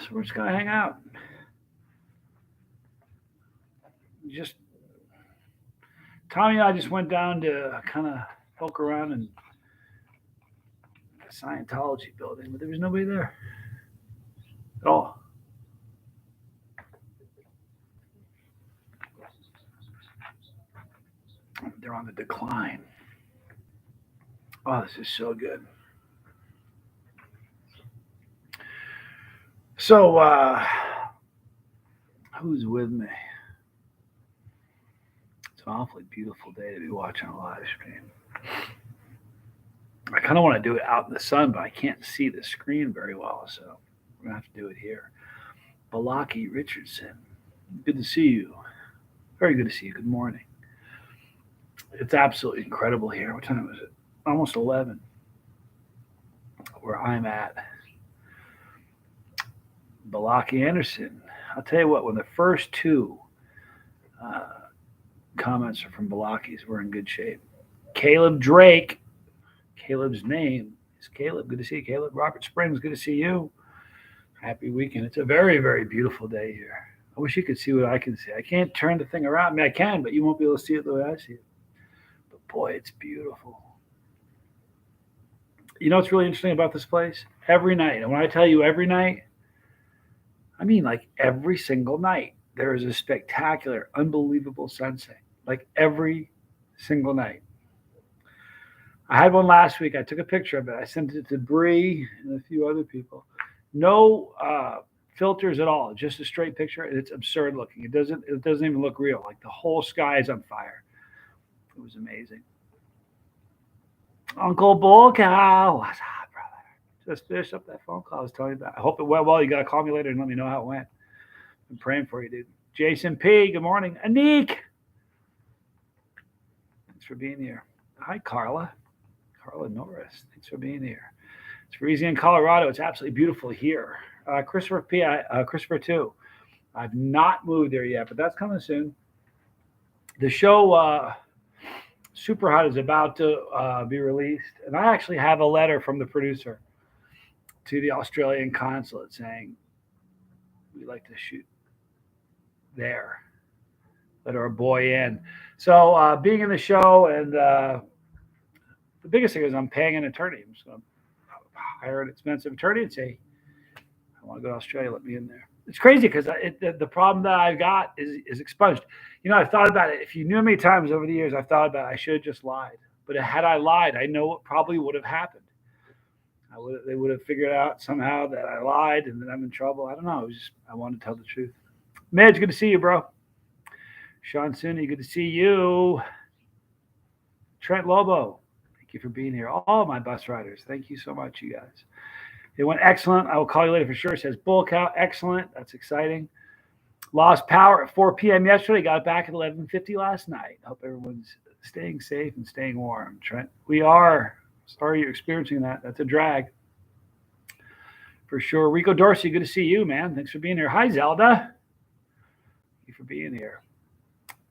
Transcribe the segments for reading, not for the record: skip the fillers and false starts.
So we're just gonna hang out. Just Tommy and I just went down to kind of poke around in the Scientology building, but there was nobody there at all. They're on the decline. Oh, this is so good. So, who's with me? It's an awfully beautiful day to be watching a live stream. I kind of want to do it out in the sun, but I can't see the screen very well, so we're gonna have to do it here. Balaki Richardson, good to see you. Very good to see you. Good morning. It's absolutely incredible here. What time is it? Almost 11, where I'm at. Balaki Anderson. I'll tell you what, when the first two uh, comments are from Balakis, we're in good shape. Caleb Drake. Caleb's name is Caleb. Good to see you, Caleb. Robert Springs, good to see you. Happy weekend. It's a very, very beautiful day here. I wish you could see what I can see. I can't turn the thing around. I mean, I can, but you won't be able to see it the way I see it. But boy, it's beautiful. You know what's really interesting about this place? Every night, and when I tell you every night, I mean like every single night, there is a spectacular, unbelievable sunset. Like every single night. I had one last week. I took a picture of it. I sent it to Bree and a few other people. No filters at all. Just a straight picture. It's absurd looking. It doesn't even look real. Like the whole sky is on fire. It was amazing. Uncle Bull Cow. What's up, brother? Just finished up that phone call I was telling you about. I hope it went well. You got to call me later and let me know how it went. I'm praying for you, dude. Jason P. Good morning. Anik. Thanks for being here. Hi, Carla. Carla Norris. Thanks for being here. It's freezing in Colorado. It's absolutely beautiful here. Christopher P. Christopher 2. I've not moved there yet, but that's coming soon. The show Super Hot is about to be released, and I actually have a letter from the producer to the Australian consulate saying we'd like to shoot there. Let our boy in. So being in the show, and the biggest thing is I'm paying an attorney. I'm just going to hire an expensive attorney and say, I want to go to Australia, let me in there. It's crazy because the problem that I've got is expunged. You know, I've thought about it. If you knew how many times over the years I've thought about it, I should have just lied. But had I lied, I know what probably would have happened. They would have figured out somehow that I lied and that I'm in trouble. I don't know. I wanted to tell the truth. Midge, good to see you, bro. Sean Sunni, good to see you. Trent Lobo, thank you for being here. All my bus riders, thank you so much, you guys. It went excellent. I will call you later for sure. It says Bull Cow, excellent. That's exciting. Lost power at 4 p.m. yesterday. Got it back at 11:50 last night. Hope everyone's staying safe and staying warm. Trent, we are. Sorry you're experiencing that. That's a drag. For sure. Rico Dorsey, good to see you, man. Thanks for being here. Hi, Zelda. Thank you for being here.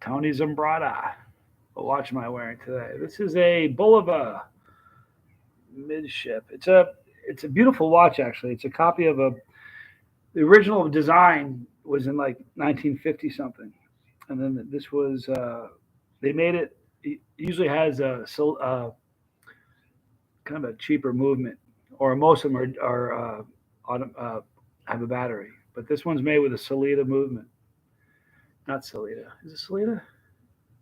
Tony Zambrata. What watch am I wearing today? This is a Bulova midship. It's a beautiful watch, actually. It's a copy of the original design was in like 1950 something, and then this was they made it. It usually has kind of a cheaper movement, or most of them have a battery, but this one's made with a Sellita movement. Not Sellita. Is it Sellita?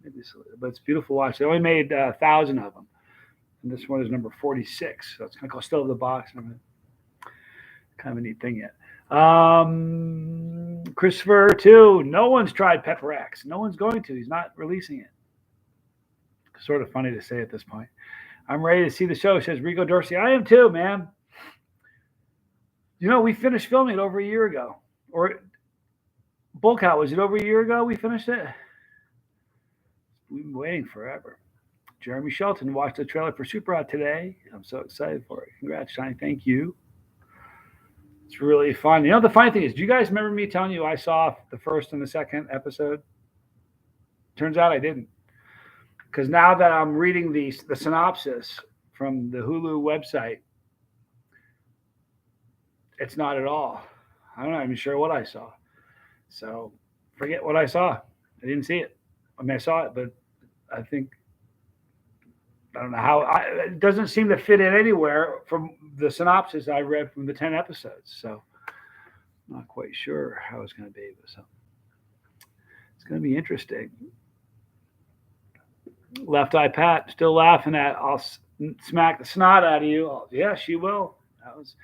Maybe Sellita, but it's a beautiful watch. They only made 1,000 of them. And this one is number 46. So it's kind of still in the box. Kind of a neat thing yet. Christopher 2. No one's tried Pepper X. No one's going to. He's not releasing it. Sort of funny to say at this point. I'm ready to see the show, says Rico Dorsey. I am too, man. You know, we finished filming it over a year ago. Or Bull Cow, was it over a year ago we finished it? We've been waiting forever. Jeremy Shelton watched the trailer for Super Hot today. I'm so excited for it. Congrats, Shiny. Thank you. It's really fun. You know, the funny thing is, do you guys remember me telling you I saw the first and the second episode? Turns out I didn't. Because now that I'm reading the synopsis from the Hulu website, it's not at all. I'm not even sure what I saw. So forget what I saw. I didn't see it. I mean, I saw it, but I think I don't know how. It doesn't seem to fit in anywhere from the synopsis I read from the 10 episodes. So I'm not quite sure how it's going to be. So it's going to be interesting. Left Eye Pat still laughing at. I'll smack the snot out of you. Yeah, she will. That was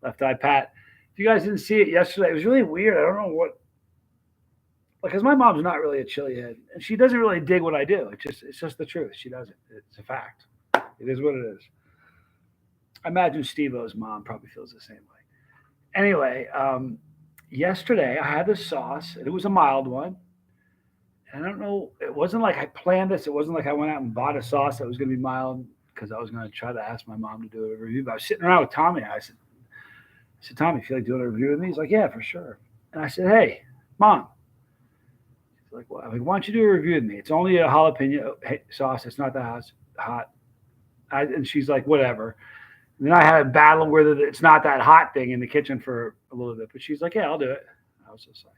Left Eye Pat. If you guys didn't see it yesterday, it was really weird. I don't know what, because my mom's not really a chili head, and she doesn't really dig what I do. It's just the truth. She doesn't. It's a fact. It is what it is. I imagine Steve-O's mom probably feels the same way. Anyway, yesterday I had this sauce, and it was a mild one. And I don't know. It wasn't like I planned this. It wasn't like I went out and bought a sauce that was going to be mild because I was going to try to ask my mom to do a review. But I was sitting around with Tommy. I said, Tommy, feel like doing a review with me? He's like, yeah, for sure. And I said, hey, Mom. He's like, well, why don't you do a review with me? It's only a jalapeno sauce. It's not that hot. And she's like, whatever. And then I had a battle where it's not that hot thing in the kitchen for a little bit. But she's like, yeah, I'll do it. I was just like,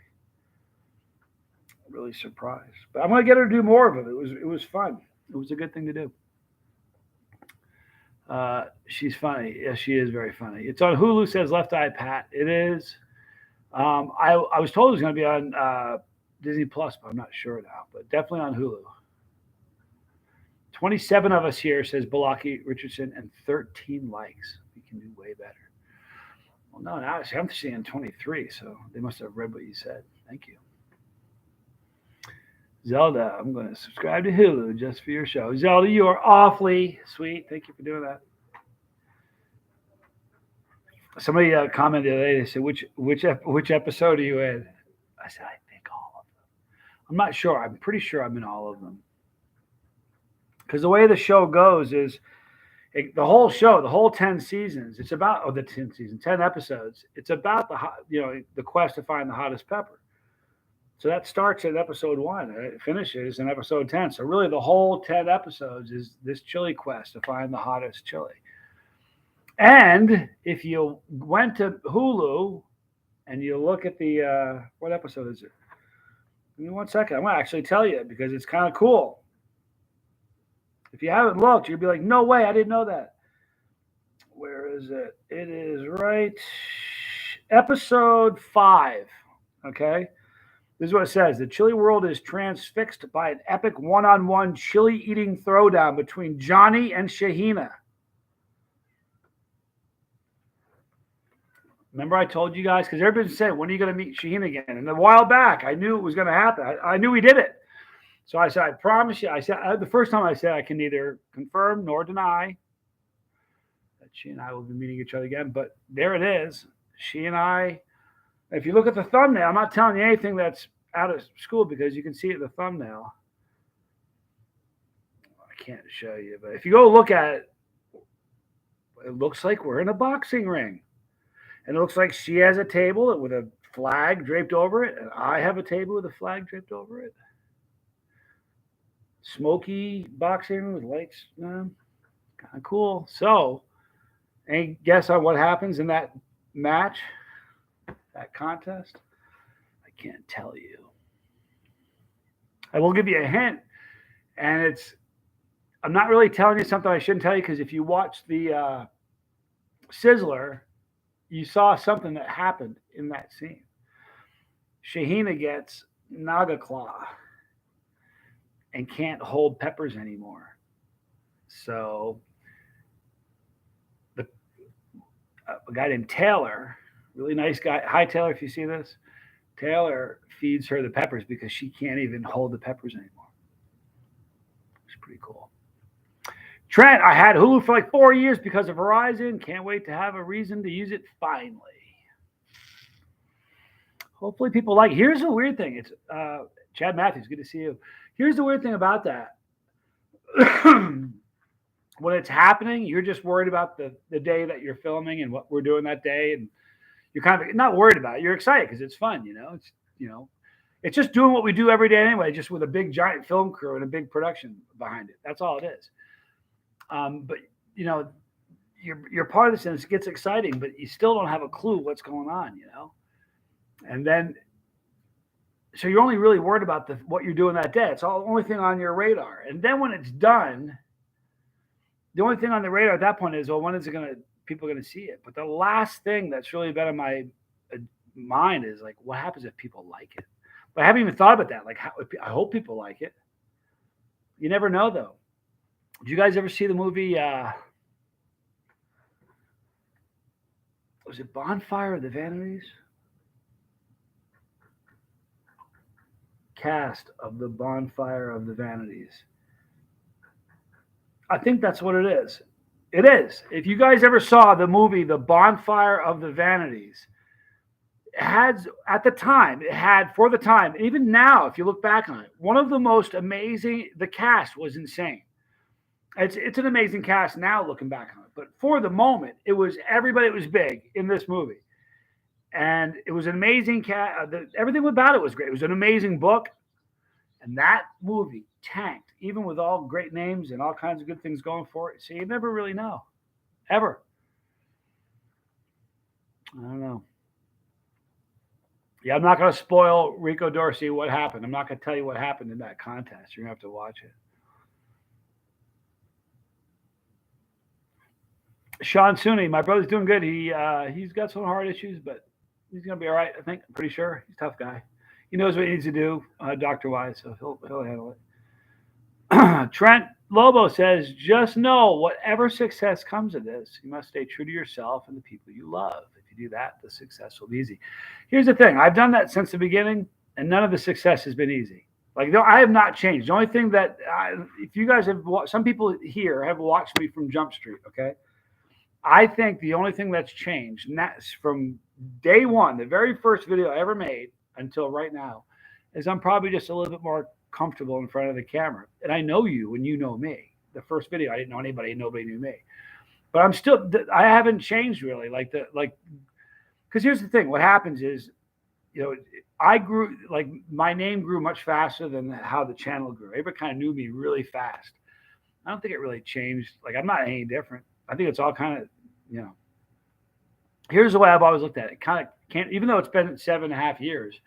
really surprised. But I'm going to get her to do more of it. It was fun. It was a good thing to do. She's funny. Yes, she is very funny. It's on Hulu, says Left Eye Pat. It is. I was told it was going to be on Disney Plus, but I'm not sure now. But definitely on Hulu. 27 of us here, says Balaki Richardson, and 13 likes. We can do way better. Well, no, now I'm seeing 23, so they must have read what you said. Thank you. Zelda, I'm going to subscribe to Hulu just for your show. Zelda, you are awfully sweet. Thank you for doing that. Somebody commented today. They said, which episode are you in? I said, I think all of them. I'm not sure. I'm pretty sure I'm in all of them. Because the way the show goes is the whole show, the whole 10 seasons, it's about, 10 episodes. It's about the quest to find the hottest pepper. So that starts at episode 1. It finishes in episode 10. So really the whole 10 episodes is this chili quest to find the hottest chili. And if you went to Hulu and you look at the, what episode is it? Give me 1 second. I'm going to actually tell you because it's kind of cool. If you haven't looked, you'll be like, no way, I didn't know that. Where is it? It is right. Episode 5. Okay. This is what it says. The chili world is transfixed by an epic one-on-one chili eating throwdown between Johnny and Shahina. Remember I told you guys, because everybody's saying, when are you going to meet Shahina again? And a while back, I knew it was going to happen. I knew we did it. So I said, I promise you. I said, the first time I said, I can neither confirm nor deny that she and I will be meeting each other again. But there it is. She and I, if you look at the thumbnail, I'm not telling you anything that's out of school because you can see it in the thumbnail. I can't show you, but if you go look at it, it looks like we're in a boxing ring. And it looks like she has a table with a flag draped over it, and I have a table with a flag draped over it. Smoky boxing with lights. Kind of cool. So, any guess on what happens in that match, that contest? I can't tell you. I will give you a hint, and I'm not really telling you something I shouldn't tell you because if you watch the Sizzler, you saw something that happened in that scene. Shahina gets Naga Claw and can't hold peppers anymore. So a guy named Taylor, really nice guy. Hi, Taylor, if you see this. Taylor feeds her the peppers because she can't even hold the peppers anymore. It's pretty cool. Trent, I had Hulu for like 4 years because of Verizon. Can't wait to have a reason to use it finally. Hopefully people like it. Here's the weird thing. It's Chad Matthews, good to see you. Here's the weird thing about that. When it's happening, you're just worried about the day that you're filming and what we're doing that day. And you're kind of not worried about it. You're excited because it's fun, It's just doing what we do every day anyway, just with a big giant film crew and a big production behind it. That's all it is. But you're part of this and it gets exciting, but you still don't have a clue what's going on, And then, so you're only really worried about what you're doing that day. It's all the only thing on your radar. And then when it's done, the only thing on the radar at that point is, well, when is it going to, people are going to see it? But the last thing that's really been in my mind is like, what happens if people like it? But I haven't even thought about that. Like, I hope people like it. You never know, though. Did you guys ever see the movie? Was it Bonfire of the Vanities? Cast of the Bonfire of the Vanities. I think that's what it is. It is. If you guys ever saw the movie The Bonfire of the Vanities, it had, at the time, it had, for the time, even now, if you look back on it, one of the most amazing, the cast was insane. It's an amazing cast now looking back on it. But for the moment, it was everybody was big in this movie. And it was an amazing cast. Everything about it was great. It was an amazing book. And that movie tanked, even with all great names and all kinds of good things going for it. So you never really know, ever. I don't know. Yeah, I'm not going to spoil Rico Dorsey what happened. I'm not going to tell you what happened in that contest. You're going to have to watch it. Sean Sooney, my brother's doing good. He's got some heart issues, but he's going to be all right. I think. I'm pretty sure. He's a tough guy. He knows what he needs to do, doctor wise, so he'll handle it. Trent Lobo says, just know whatever success comes of this, you must stay true to yourself and the people you love. If you do that, the success will be easy. Here's the thing. I've done that since the beginning, and none of the success has been easy. Like, no, I have not changed. The only thing that, if you guys have, some people here have watched me from Jump Street, okay? I think the only thing that's changed, and that's from day one, the very first video I ever made until right now, is I'm probably just a little bit more comfortable in front of the camera. And I know you and you know me. The first video, I didn't know anybody, nobody knew me. But I haven't changed really. Because here's the thing. What happens is, I grew, like, my name grew much faster than how the channel grew. Everybody kind of knew me really fast. I don't think it really changed. Like, I'm not any different. I think it's all kind of, here's the way I've always looked at it. It kind of can't, even though it's been 7.5 years,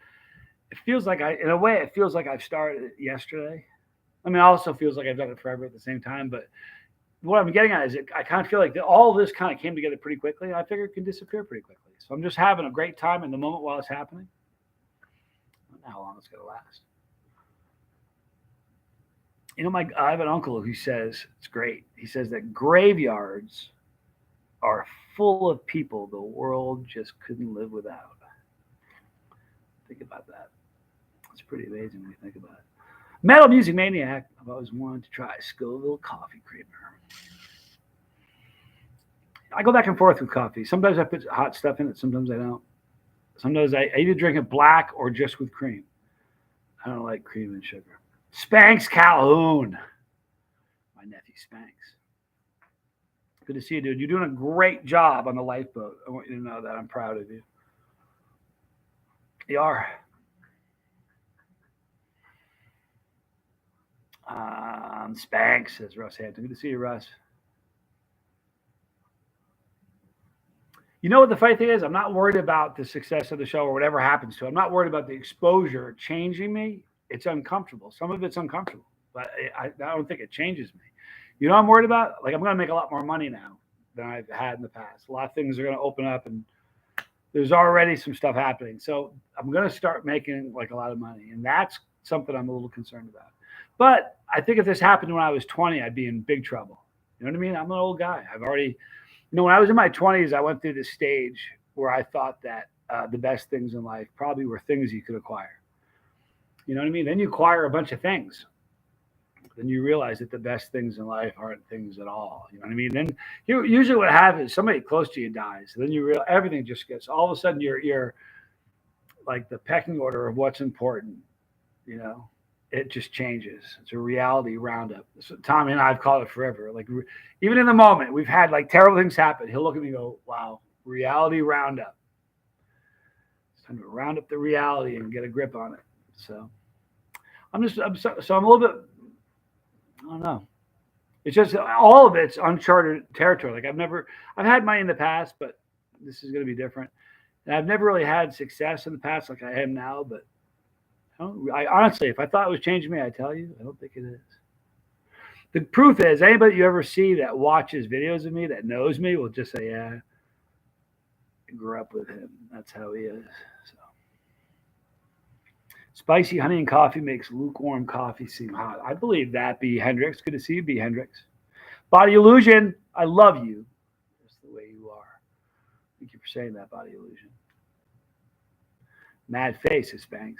it feels like in a way, it feels like I've started it yesterday. I mean, it also feels like I've done it forever at the same time. But what I'm getting at is I kind of feel like all of this kind of came together pretty quickly. And I figure it can disappear pretty quickly. So I'm just having a great time in the moment while it's happening. I don't know how long it's going to last. I have an uncle who says, it's great. He says that graveyards are full of people the world just couldn't live without. Think about that. It's pretty amazing when you think about it. Metal Music Maniac. I've always wanted to try Scoville coffee creamer. I go back and forth with coffee. Sometimes I put hot stuff in it. Sometimes I don't. Sometimes I either drink it black or just with cream. I don't like cream and sugar. Spanx Calhoun. My nephew Spanx. Good to see you, dude. You're doing a great job on the lifeboat. I want you to know that. I'm proud of you. You are. Spanx, says Russ Hampton. Good to see you, Russ. You know what the funny thing is? I'm not worried about the success of the show or whatever happens to it. I'm not worried about the exposure changing me. It's uncomfortable. Some of it's uncomfortable, but I don't think it changes me. You know what I'm worried about? Like, I'm going to make a lot more money now than I've had in the past. A lot of things are going to open up, and there's already some stuff happening. So I'm going to start making, like, a lot of money, and that's something I'm a little concerned about. But I think if this happened when I was 20, I'd be in big trouble. You know what I mean? I'm an old guy. I've already, when I was in my 20s, I went through this stage where I thought that the best things in life probably were things you could acquire. You know what I mean? Then you acquire a bunch of things. Then you realize that the best things in life aren't things at all. You know what I mean? Then usually what happens is somebody close to you dies. Then you realize everything just gets, all of a sudden you're like the pecking order of what's important, it just changes. It's a reality roundup. So Tommy and I have called it forever. Like, even in the moment, we've had like terrible things happen. He'll look at me and go, wow, reality roundup. It's time to round up the reality and get a grip on it. So I'm a little bit, I don't know. It's just all of it's uncharted territory. Like, I've had money in the past, but this is going to be different. And I've never really had success in the past like I am now, but I honestly, if I thought it was changing me, I tell you, I don't think it is. The proof is anybody you ever see that watches videos of me that knows me will just say, "Yeah, I grew up with him. That's how he is." So spicy honey and coffee makes lukewarm coffee seem hot. I believe that. B. Hendrix, good to see you, B. Hendrix. Body illusion, I love you. That's the way you are. Thank you for saying that, body illusion. Mad face is Spanx.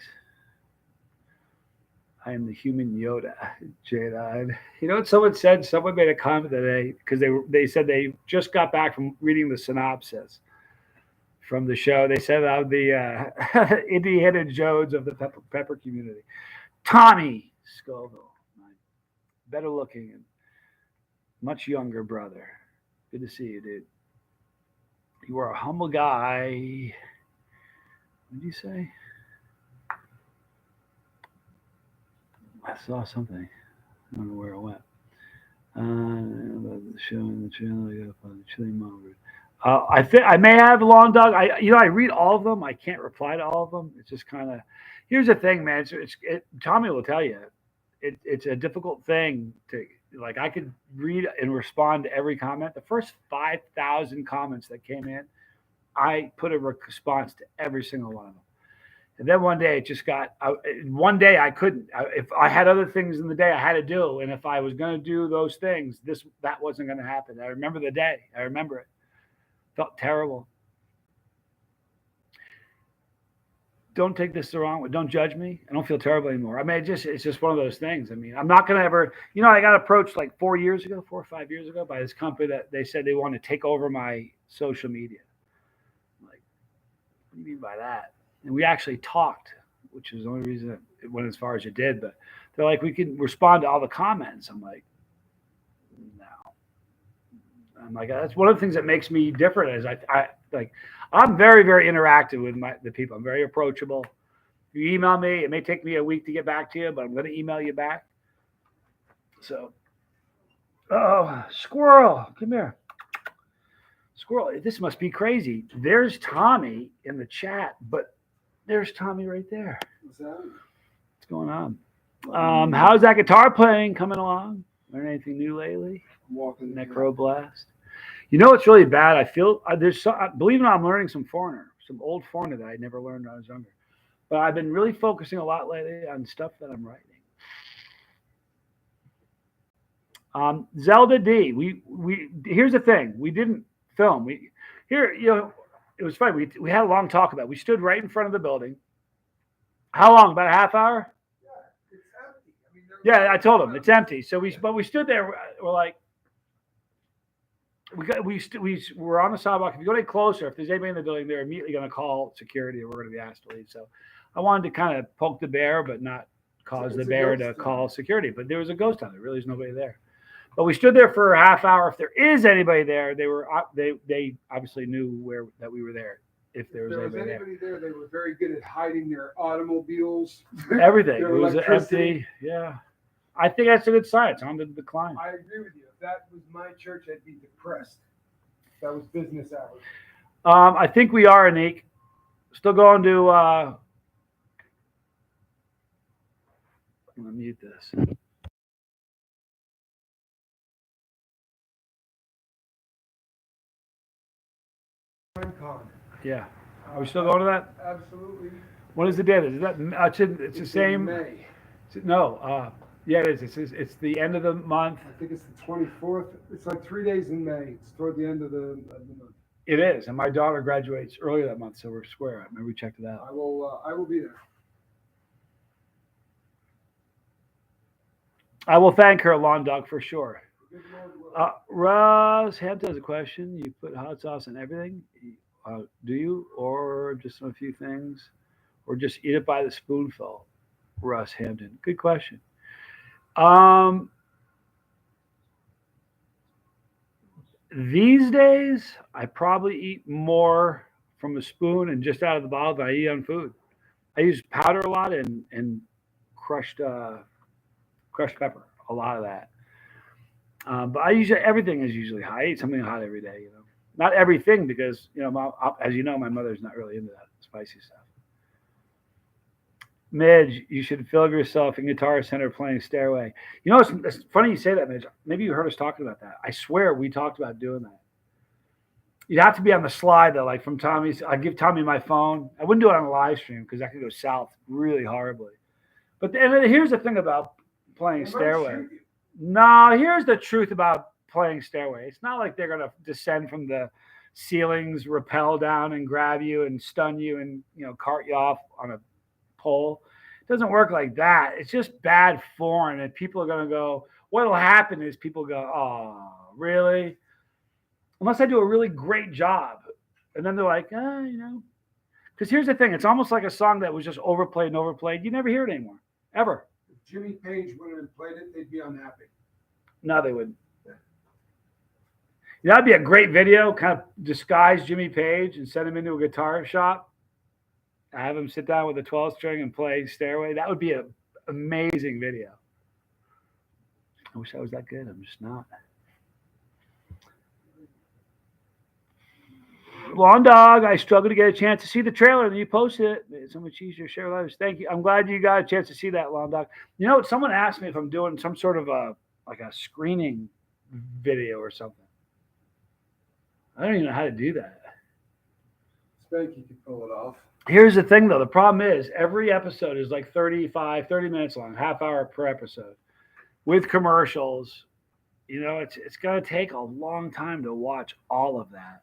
I am the human Yoda, Jada. You know what someone said? Someone made a comment today because they said they just got back from reading the synopsis from the show. They said I'm the Indiana Jones of the pepper community. Tommy Scoville, my better looking and much younger brother. Good to see you, dude. You are a humble guy. What did you say? I saw something. I don't know where it went. About the show and the channel. I got up on the chili mom. I think I may have Long Dog. I read all of them. I can't reply to all of them. It's just kind of. Here's the thing, man. Tommy will tell you, it's a difficult thing to like. I could read and respond to every comment. The first 5,000 comments that came in, I put a response to every single one of them. And then one day it just got. One day I couldn't. If I had other things in the day I had to do, and if I was going to do those things, that wasn't going to happen. I remember the day. I remember it. Felt terrible. Don't take this the wrong way. Don't judge me. I don't feel terrible anymore. I mean, it's just one of those things. I mean, I'm not going to ever. I got approached like 4 years ago, 4 or 5 years ago, by this company that they said they want to take over my social media. I'm like, what do you mean by that? And we actually talked, which is the only reason it went as far as it did. But they're like, we can respond to all the comments. I'm like, no. I'm like, that's one of the things that makes me different. Is I like, I'm very, very interactive with the people. I'm very approachable. If you email me, it may take me a week to get back to you, but I'm going to email you back. So, oh, squirrel, come here. Squirrel, this must be crazy. There's Tommy in the chat, but there's Tommy right there. What's that? What's going on? How's that guitar playing coming along? Learn anything new lately? I'm walking. Necroblast. You know what's really bad? I feel there's some, believe it or not, I'm learning some old foreigner that I never learned when I was younger. But I've been really focusing a lot lately on stuff that I'm writing. Zelda D. We here's the thing. We didn't film. It was funny. We had a long talk about it. We stood right in front of the building. How long? About a half hour? Yeah, it's empty. I mean, yeah, I told him it's empty. So we stood there. We're like, we were on the sidewalk. If you go any closer, if there's anybody in the building, they're immediately going to call security, or we're going to be asked to leave. So I wanted to kind of poke the bear, but not cause the bear to call security. But there was a ghost town. There really is nobody there. But we stood there for a half hour. If there is anybody there, they obviously knew that we were there. If there was anybody there, they were very good at hiding their automobiles. Everything. It was empty. Yeah. I think that's a good sign. It's on the decline. I agree with you. If that was my church, I'd be depressed. That was business hours. I think we are, Anik. Still going to I'm gonna mute this. Con. Yeah. Are we still going to that? Absolutely. What is the date? Is that it's the same? May. No. Yeah, it is. It's the end of the month. I think it's the 24th. It's like 3 days in May. It's toward the end of the month. It is, and my daughter graduates earlier that month, so we're square. I remember we checked it out. I will be there. I will thank her, Lawn Dog, for sure. Ross Hampton has a question. You put hot sauce on everything, do you, or just on a few things, or just eat it by the spoonful? Russ Hampton, good question. These days, I probably eat more from a spoon and just out of the bottle than I eat on food. I use powder a lot and crushed pepper, a lot of that. But everything is usually hot. I eat something hot every day, Not everything, because as you know, my mother's not really into that spicy stuff. Midge, you should film yourself in Guitar Center playing Stairway. It's funny you say that, Midge. Maybe you heard us talking about that. I swear we talked about doing that. You'd have to be on the slide though, like from Tommy's. I'd give Tommy my phone. I wouldn't do it on a live stream because that could go south really horribly. But here's the thing about playing Stairway. No, here's the truth about playing Stairway. It's not like they're gonna descend from the ceilings, rappel down, and grab you and stun you and cart you off on a pole. It doesn't work like that. It's just bad form, and people are gonna go. What'll happen is people go, "Oh, really?" Unless I do a really great job, and then they're like, Because here's the thing: it's almost like a song that was just overplayed and overplayed. You never hear it anymore, ever. If Jimmy Page went and played it, they'd be unhappy. No, they wouldn't. That'd be a great video, kind of disguise Jimmy Page and send him into a guitar shop. Have him sit down with a 12-string and play Stairway. That would be an amazing video. I wish I was that good. I'm just not. Lawn Dog, I struggled to get a chance to see the trailer, and you posted it. It's so much easier to share lives. Thank you. I'm glad you got a chance to see that, Lawn Dog. Someone asked me if I'm doing some sort of a screening video or something. I don't even know how to do that. Spanky could pull it off. Here's the thing, though. The problem is every episode is like 30 minutes long, half hour per episode, with commercials. It's going to take a long time to watch all of that.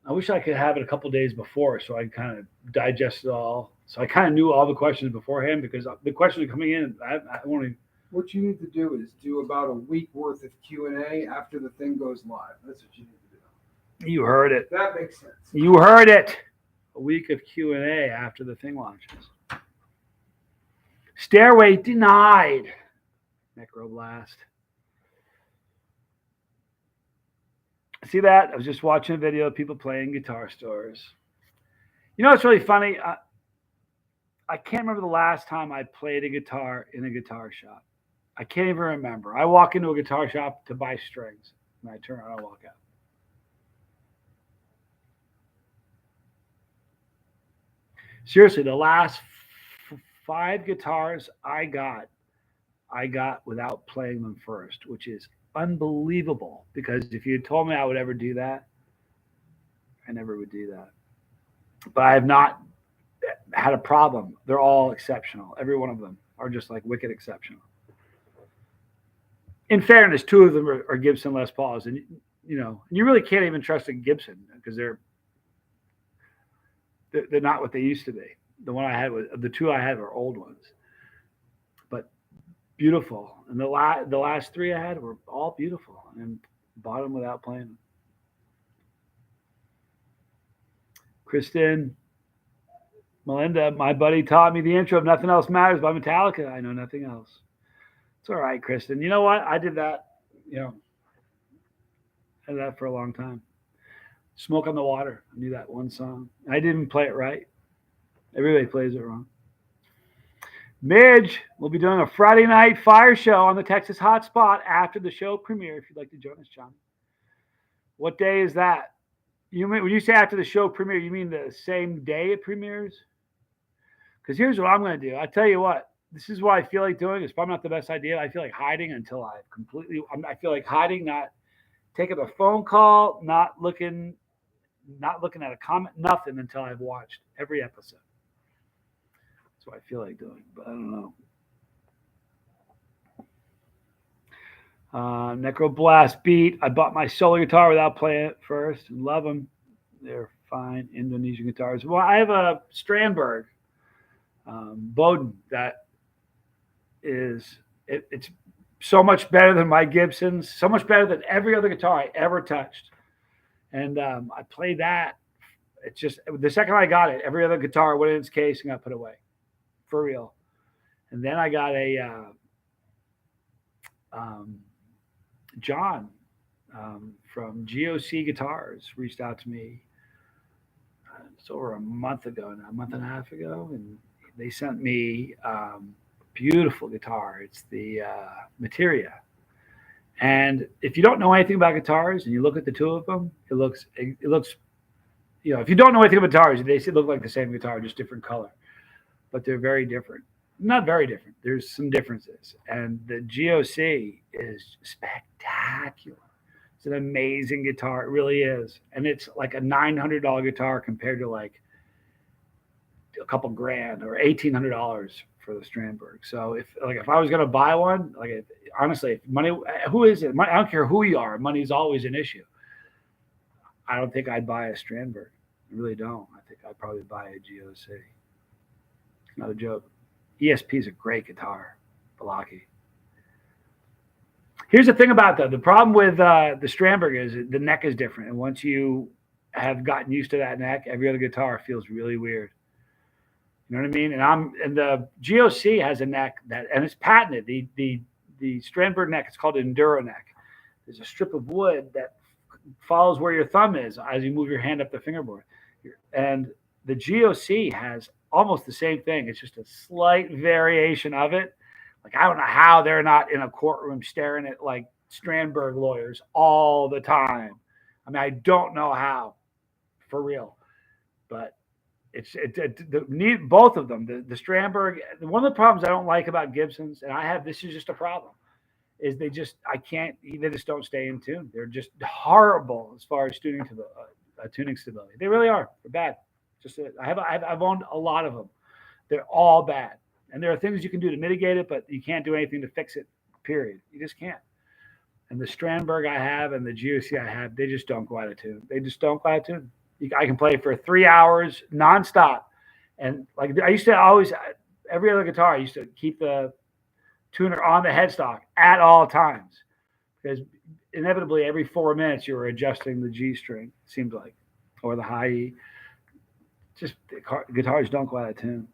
I wish I could have it a couple days before so I kind of digest it all. So I kind of knew all the questions beforehand, because the questions are coming in. I want to. What you need to do is do about a week worth of Q&A after the thing goes live. That's what you need to do. You heard it. That makes sense. You heard it. A week of Q&A after the thing launches. Stairway denied. Necroblast. See that? I was just watching a video of people playing guitar stores. It's really funny. I can't remember the last time I played a guitar in a guitar shop. I can't even remember. I walk into a guitar shop to buy strings, and I turn around and walk out. Seriously, the last 5 guitars I got without playing them first, which is unbelievable, because if you had told me I would ever do that, I never would do that. But I have not had a problem. They're all exceptional. Every one of them are just like wicked exceptional. In fairness, 2 of them are Gibson Les Pauls, and you really can't even trust a Gibson because they're not what they used to be. The 2 I had were old ones, but beautiful. And the last 3 I had were all beautiful, and bought them without playing them. Kristen, Melinda, my buddy taught me the intro of Nothing Else Matters by Metallica. I know nothing else. It's all right, Kristen. You know what? I did that, I did that for a long time. Smoke on the Water. I knew that one song. I didn't play it right. Everybody plays it wrong. Midge, we'll be doing a Friday night fire show on the Texas Hotspot after the show premiere, if you'd like to join us, John. What day is that? When you say after the show premiere, you mean the same day it premieres? Because here's what I'm going to do. I tell you what, this is what I feel like doing. It's probably not the best idea. I feel like hiding until I feel like hiding, not taking a phone call, not looking at a comment, nothing until I've watched every episode. That's what I feel like doing, but I don't know. Necroblast Beat. I bought my solo guitar without playing it first and love them. They're fine Indonesian guitars. Well, I have a Strandberg Bowden that is it's so much better than my Gibsons, so much better than every other guitar I ever touched. And I played that. It's just the second I got it, every other guitar went in its case and got put away, for real. And then I got a John from GOC Guitars reached out to me. It's over a month ago now, a month and a half ago, and they sent me beautiful guitar. It's the Materia, And if you don't know anything about guitars and you look at the two of them, it looks, if you don't know anything about guitars, they look like the same guitar, just different color. But they're very different. Not very different. There's some differences. And the GOC is spectacular. It's an amazing guitar. It really is. And it's like a $900 guitar compared to like a couple grand or $1,800 for the Strandberg. So if I was going to buy one, honestly, if money, who is it? I don't care who you are. Money's always an issue. I don't think I'd buy a Strandberg. I really don't. I think I'd probably buy a GOC. It's not a joke. ESP is a great guitar. Balaki. Here's the thing about the problem with the Strandberg is the neck is different. And once you have gotten used to that neck, every other guitar feels really weird. You know what I mean? And the GOC has a neck and it's patented. The Strandberg neck, it's called an Enduro neck. There's a strip of wood that follows where your thumb is as you move your hand up the fingerboard. And the GOC has almost the same thing. It's just a slight variation of it. Like, I don't know how they're not in a courtroom staring at like Strandberg lawyers all the time. I mean, I don't know how, for real. But both of them, the Strandberg. One of the problems I don't like about Gibsons, and this is just a problem, is they just don't stay in tune. They're just horrible as far as tuning stability. They really are. They're bad. I've owned a lot of them. They're all bad. And there are things you can do to mitigate it, but you can't do anything to fix it, period. You just can't. And the Strandberg I have and the GOC I have, they just don't go out of tune. They just don't go out of tune. I can play for 3 hours nonstop. And like I used to always, every other guitar, I used to keep the tuner on the headstock at all times. Because inevitably every 4 minutes you were adjusting the G string, it seemed like, or the high E. Just guitars don't go out of tune.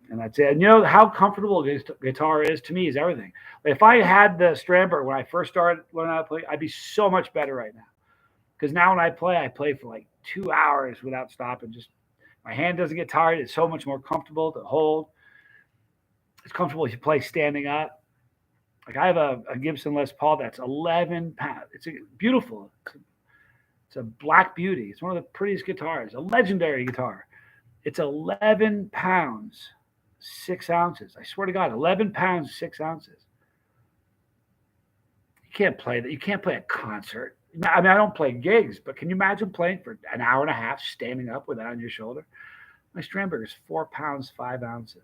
And that's it. And you know how comfortable a guitar is to me is everything. If I had the Strandberg when I first started learning how to play, I'd be so much better right now. Because now when I play for like 2 hours without stopping. Just my hand doesn't get tired. It's so much more comfortable to hold. It's comfortable if you play standing up. Like I have a Gibson Les Paul that's 11 pounds. It's beautiful. It's a black beauty. It's one of the prettiest guitars, a legendary guitar. It's 11 pounds, 6 ounces. I swear to God, 11 pounds, 6 ounces. You can't play that. You can't play a concert. I mean, I don't play gigs, but can you imagine playing for an hour and a half standing up with that on your shoulder? My Strandberg is 4 pounds, 5 ounces.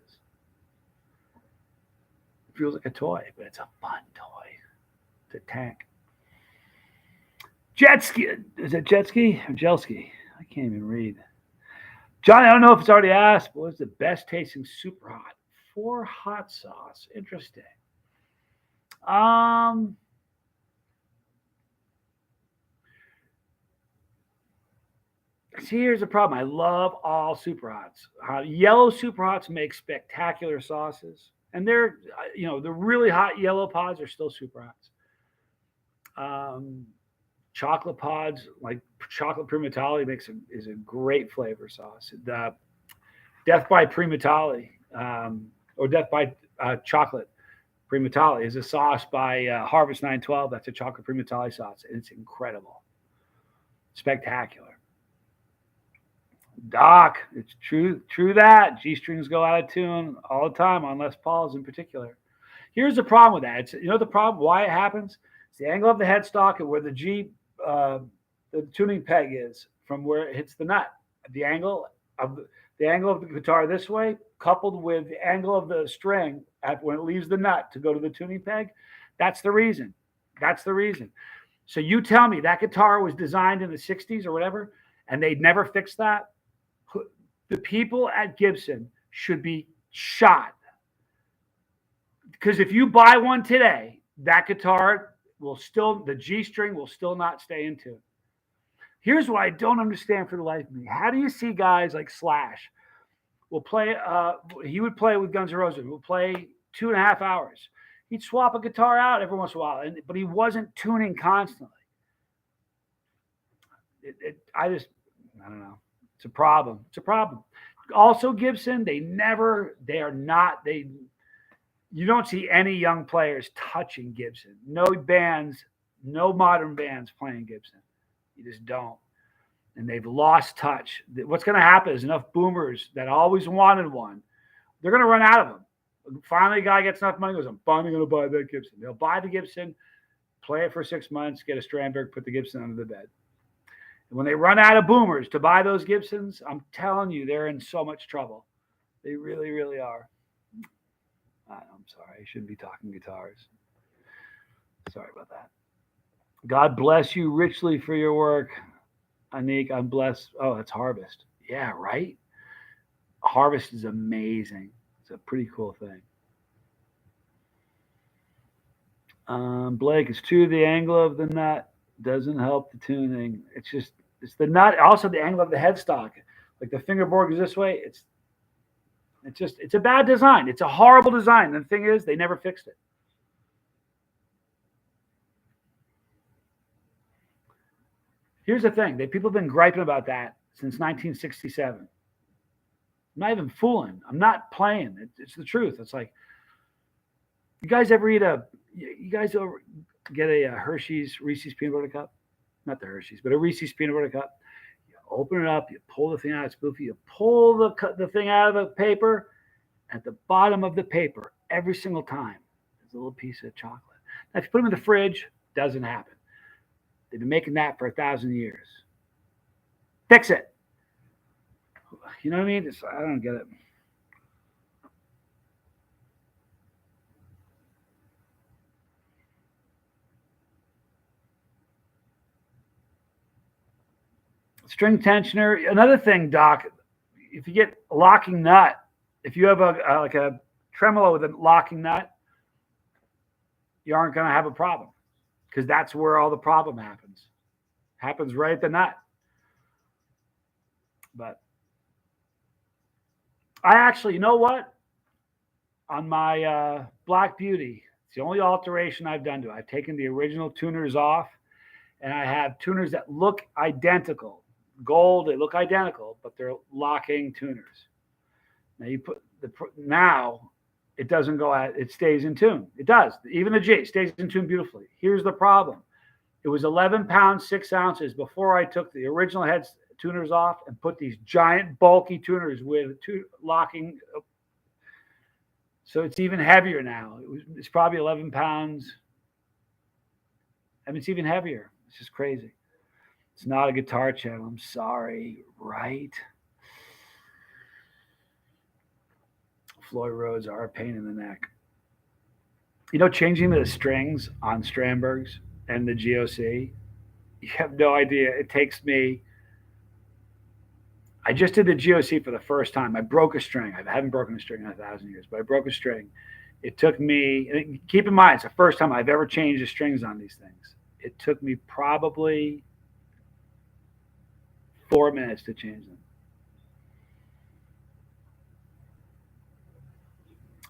It feels like a toy, but it's a fun toy. It's a tank. Jet ski. Is it jet ski or Jelski? I can't even read. Johnny, I don't know if it's already asked, but what's the best tasting super hot? For hot sauce. Interesting. See, here's the problem. I love all super hots. Yellow super hots make spectacular sauces. And they're, the really hot yellow pods are still super hots. Chocolate pods, like chocolate Primatali, is a great flavor sauce. The Death by Primatali, or Death by Chocolate Primatali, is a sauce by Harvest 912. That's a chocolate Primatali sauce, and it's incredible, spectacular. Doc, it's true that G strings go out of tune all the time on Les Pauls in particular. Here's the problem with that. The problem why it happens. It's the angle of the headstock and where the the tuning peg is from where it hits the nut. The angle of the guitar this way, coupled with the angle of the string when it leaves the nut to go to the tuning peg. That's the reason. So you tell me that guitar was designed in the 60s or whatever, and they'd never fixed that. The people at Gibson should be shot. Because if you buy one today, that guitar the G string will still not stay in tune. Here's what I don't understand for the life of me. How do you see guys like Slash will play, he would play with Guns N' Roses, will play 2.5 hours. He'd swap a guitar out every once in a while, but he wasn't tuning constantly. I don't know. It's a problem. Also, Gibson, You don't see any young players touching Gibson. No bands, no modern bands playing Gibson. You just don't. And they've lost touch. What's going to happen is enough boomers that always wanted one, they're going to run out of them. Finally, a guy gets enough money, goes, I'm finally going to buy that Gibson. They'll buy the Gibson, play it for 6 months, get a Strandberg, put the Gibson under the bed. And when they run out of boomers to buy those Gibsons, I'm telling you, they're in so much trouble. They really, really are. I'm sorry. I shouldn't be talking guitars. Sorry about that. God bless you richly for your work. Anik, I'm blessed. Oh, that's Harvest. Yeah, right? Harvest is amazing. It's a pretty cool thing. Blake, it's true the angle of the nut doesn't help the tuning. It's the nut, also the angle of the headstock. Like the fingerboard goes this way. It's a bad design. It's a horrible design. And the thing is, they never fixed it. Here's the thing. People have been griping about that since 1967. I'm not even fooling. I'm not playing. It's the truth. It's like, you guys ever get a Hershey's Reese's peanut butter cup? Not the Hershey's, but a Reese's peanut butter cup. You open it up. You pull the thing out. It's spoofy. You pull the thing out of the paper. At the bottom of the paper, every single time, there's a little piece of chocolate. Now, if you put them in the fridge, it doesn't happen. They've been making that for 1,000 years. Fix it. You know what I mean? I don't get it. String tensioner. Another thing, Doc, if you get a locking nut, if you have a tremolo with a locking nut, you aren't going to have a problem, because that's where all the problem happens. Happens right at the nut. But I actually, you know what? On my Black Beauty, it's the only alteration I've done to it. I've taken the original tuners off, and I have tuners that look identical. Gold, they look identical, but they're locking tuners. Now it doesn't go out, it stays in tune. It does. Even the G stays in tune beautifully. Here's the problem. It was 11 pounds, 6 ounces before I took the original head tuners off and put these giant bulky tuners with locking. So it's even heavier now. It's probably 11 pounds. I mean, it's even heavier. It's just crazy. It's not a guitar channel. I'm sorry, right? Floyd Rhodes are a pain in the neck. You know, changing the strings on Strandbergs and the GOC, you have no idea. It takes me. I just did the GOC for the first time. I broke a string. I haven't broken a string in 1,000 years, but I broke a string. It took me, keep in mind, it's the first time I've ever changed the strings on these things. It took me probably 4 minutes to change them.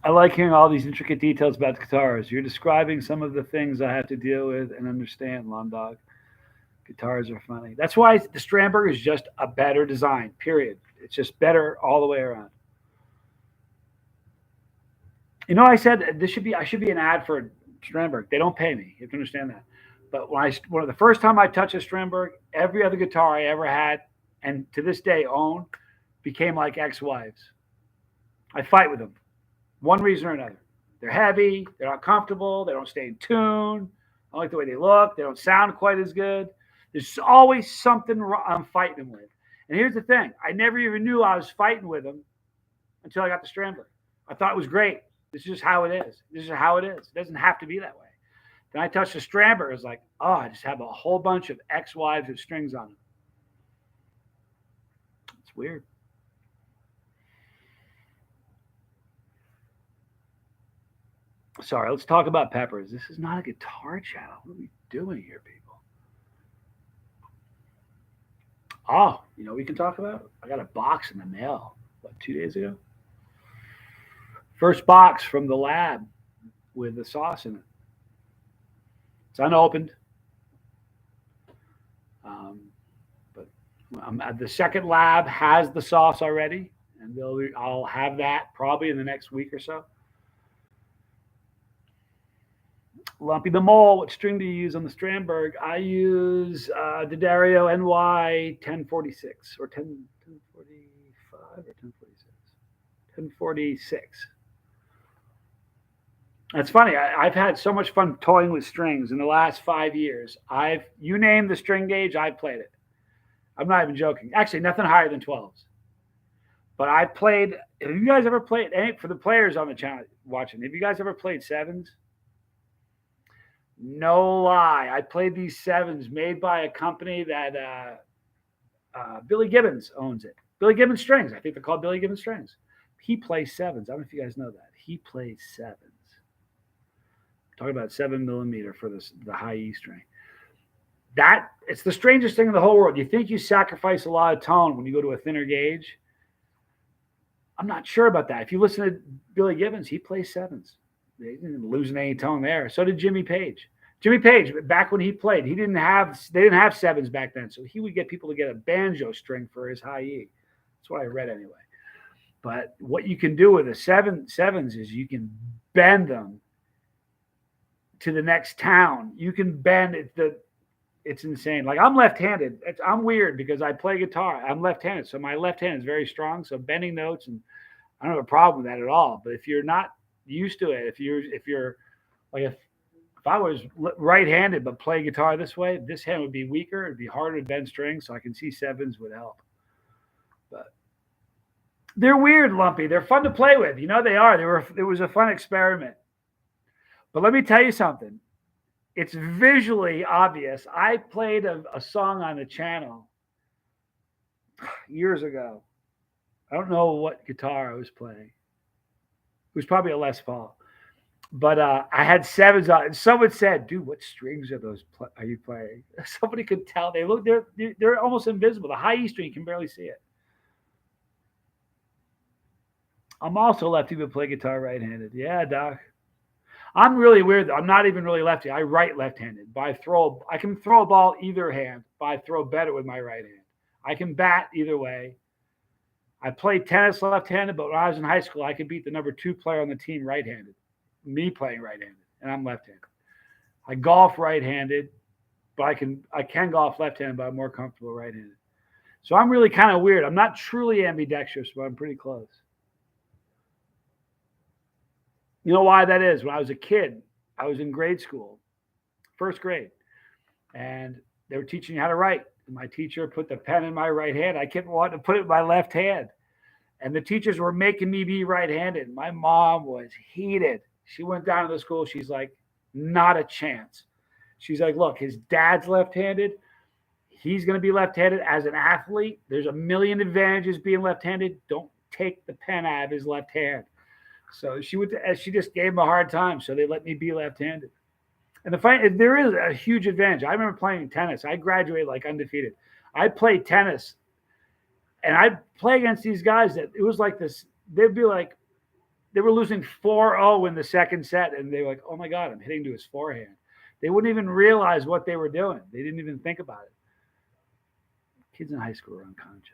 I like hearing all these intricate details about the guitars. You're describing some of the things I have to deal with and understand, Lom Dog. Guitars are funny. That's why the Strandberg is just a better design, period. It's just better all the way around. You know, I said I should be an ad for Strandberg. They don't pay me. You have to understand that. But when the first time I touched a Strandberg, every other guitar I ever had, and to this day own, became like ex-wives. I fight with them. One reason or another. They're heavy. They're not comfortable. They don't stay in tune. I don't like the way they look. They don't sound quite as good. There's always something I'm fighting them with. And here's the thing. I never even knew I was fighting with them until I got the Strandberg. I thought it was great. This is just how it is. This is how it is. It doesn't have to be that way. Then I touched the Strandberg. It's like, oh, I just have a whole bunch of ex-wives with strings on them. It's weird. Sorry, let's talk about Peppers. This is not a guitar channel. What are we doing here, people? Oh, you know what we can talk about? I got a box in the mail, 2 days ago? First box from the lab with the sauce in it. It's unopened. But the second lab has the sauce already, and I'll have that probably in the next week or so. Lumpy the Mole, what string do you use on the Strandberg? I use D'Addario NY 1046 or 1045 or 1046. 1046. That's funny. I've had so much fun toying with strings in the last 5 years. You name the string gauge, I've played it. I'm not even joking. Actually, nothing higher than 12s. But I played. Have you guys ever played? For the players on the channel watching, have you guys ever played sevens? No lie. I played these sevens made by a company that Billy Gibbons owns it. Billy Gibbons Strings. I think they're called Billy Gibbons Strings. He plays sevens. I don't know if you guys know that. He plays sevens. Talking about 7mm for the high E string. It's the strangest thing in the whole world. You think you sacrifice a lot of tone when you go to a thinner gauge. I'm not sure about that. If you listen to Billy Gibbons, he plays sevens. They didn't lose any tone there. So did Jimmy Page. Jimmy Page, back when he played, they didn't have sevens back then. So he would get people to get a banjo string for his high E. That's what I read anyway. But what you can do with the sevens is you can bend them to the next town. You can bend it. It's insane. Like I'm left-handed. I'm weird because I play guitar. I'm left-handed, so my left hand is very strong. So bending notes, and I don't have a problem with that at all. But if you're not used to it, if you're like if I was right-handed but play guitar this way, this hand would be weaker. It'd be harder to bend strings. So I can see sevens would help. But they're weird, Lumpy. They're fun to play with. You know they are. It was a fun experiment. But let me tell you something. It's visually obvious. I played a song on the channel years ago. I don't know what guitar I was playing. It was probably a Les Paul. But I had sevens on. And someone said, dude, what strings are you playing? Somebody could tell. They're almost invisible. The high E string, you can barely see it. I'm also lefty but play guitar right-handed. Yeah, Doc. I'm really weird though. I'm not even really lefty. I write left-handed. But I can throw a ball either hand, but I throw better with my right hand. I can bat either way. I played tennis left-handed, but when I was in high school, I could beat the number 2 player on the team right-handed. Me playing right-handed, and I'm left-handed. I golf right-handed, but I can golf left-handed, but I'm more comfortable right-handed. So I'm really kind of weird. I'm not truly ambidextrous, but I'm pretty close. You know why that is? When I was a kid, I was in grade school, first grade, and they were teaching me how to write. And my teacher put the pen in my right hand. I kept wanting to put it in my left hand. And the teachers were making me be right-handed. My mom was heated. She went down to the school. She's like, not a chance. She's like, look, his dad's left-handed. He's going to be left-handed as an athlete. There's a million advantages being left-handed. Don't take the pen out of his left hand. So she just gave him a hard time. So they let me be left-handed. And there is a huge advantage. I remember playing tennis. I graduated like undefeated. I played tennis, and I'd play against these guys that it was like this. They'd be like, they were losing 4-0 in the second set, and they were like, oh my God, I'm hitting to his forehand. They wouldn't even realize what they were doing. They didn't even think about it. Kids in high school are unconscious.